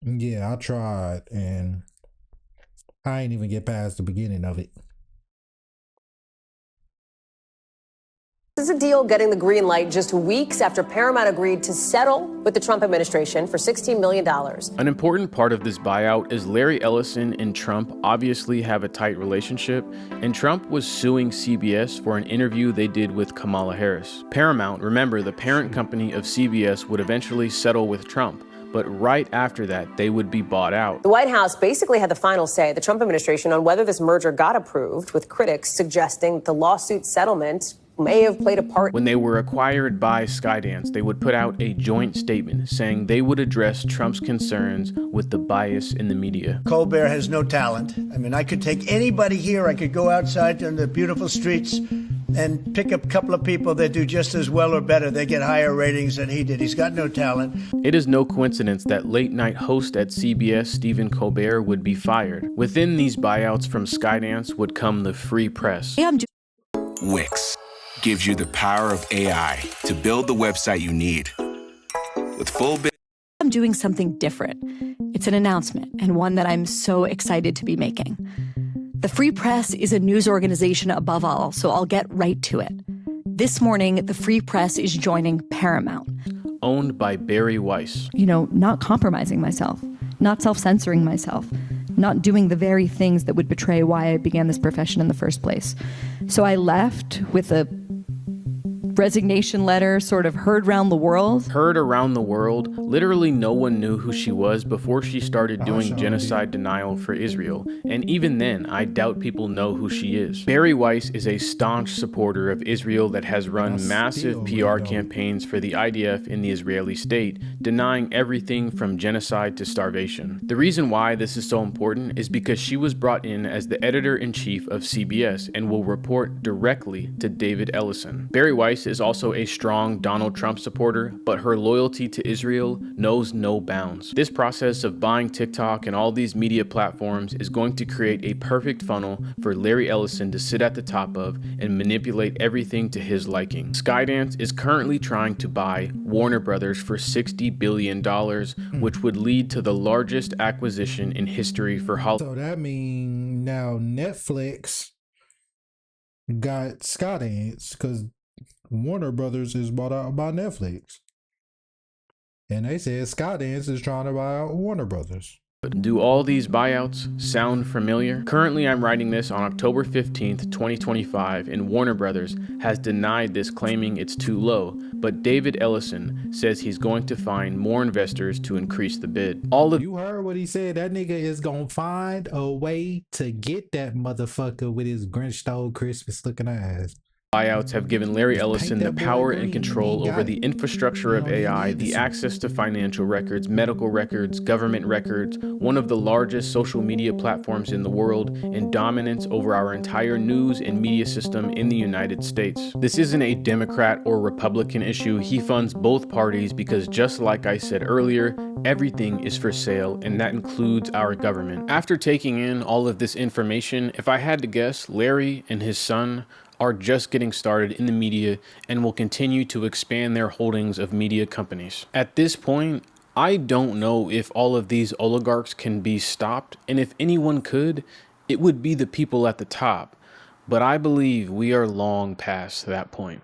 yeah, I tried and I ain't even get past the beginning of it. This is a deal getting the green light just weeks after Paramount agreed to settle with the Trump administration for $16 million. An important part of this buyout is Larry Ellison and Trump obviously have a tight relationship, and Trump was suing CBS for an interview they did with Kamala Harris. Paramount, remember, the parent company of CBS, would eventually settle with Trump, but right after that, they would be bought out. The White House basically had the final say, the Trump administration, on whether this merger got approved, with critics suggesting that the lawsuit settlement may have played a part. When they were acquired by Skydance, they would put out a joint statement saying they would address Trump's concerns with the bias in the media. Colbert has no talent. I mean, I could take anybody here. I could go outside on the beautiful streets and pick up a couple of people that do just as well or better. They get higher ratings than he did. He's got no talent. It is no coincidence that late-night host at CBS, Stephen Colbert, would be fired. Within these buyouts from Skydance would come the free press. Wix gives you the power of AI to build the website you need. With full I'm doing something different. It's an announcement, and one that I'm so excited to be making. The Free Press is a news organization above all, so I'll get right to it. This morning, the Free Press is joining Paramount. Owned by Barry Weiss. Not compromising myself, not self-censoring myself, not doing the very things that would betray why I began this profession in the first place. So I left with a resignation letter, sort of heard around the world. Heard around the world. Literally no one knew who she was before she started doing genocide denial for Israel. And even then, I doubt people know who she is. Barry Weiss is a staunch supporter of Israel that has run massive PR campaigns for the IDF in the Israeli state, denying everything from genocide to starvation. The reason why this is so important is because she was brought in as the editor-in-chief of CBS and will report directly to David Ellison. Barry Weiss is also a strong Donald Trump supporter, but her loyalty to Israel knows no bounds. This process of buying TikTok and all these media platforms is going to create a perfect funnel for Larry Ellison to sit at the top of and manipulate everything to his liking. Skydance is currently trying to buy Warner Brothers for $60 billion, which would lead to the largest acquisition in history for Hollywood. So that means now Netflix got Skydance because Warner Brothers is bought out by Netflix. And they said Skydance is trying to buy out Warner Brothers. Do all these buyouts sound familiar? Currently, I'm writing this on October 15th, 2025, and Warner Brothers has denied this, claiming it's too low, but David Ellison says he's going to find more investors to increase the bid. You heard what he said? That nigga is gonna find a way to get that motherfucker with his Grinch stole Christmas looking ass. Buyouts have given Larry Ellison the power and control over the infrastructure of AI, the access to financial records, medical records, government records, one of the largest social media platforms in the world, and dominance over our entire news and media system in the United States. This isn't a Democrat or Republican issue. He funds both parties because, just like I said earlier, everything is for sale, and that includes our government. After taking in all of this information, if I had to guess, Larry and his son are just getting started in the media and will continue to expand their holdings of media companies. At this point, I don't know if all of these oligarchs can be stopped, and if anyone could, it would be the people at the top. But I believe we are long past that point.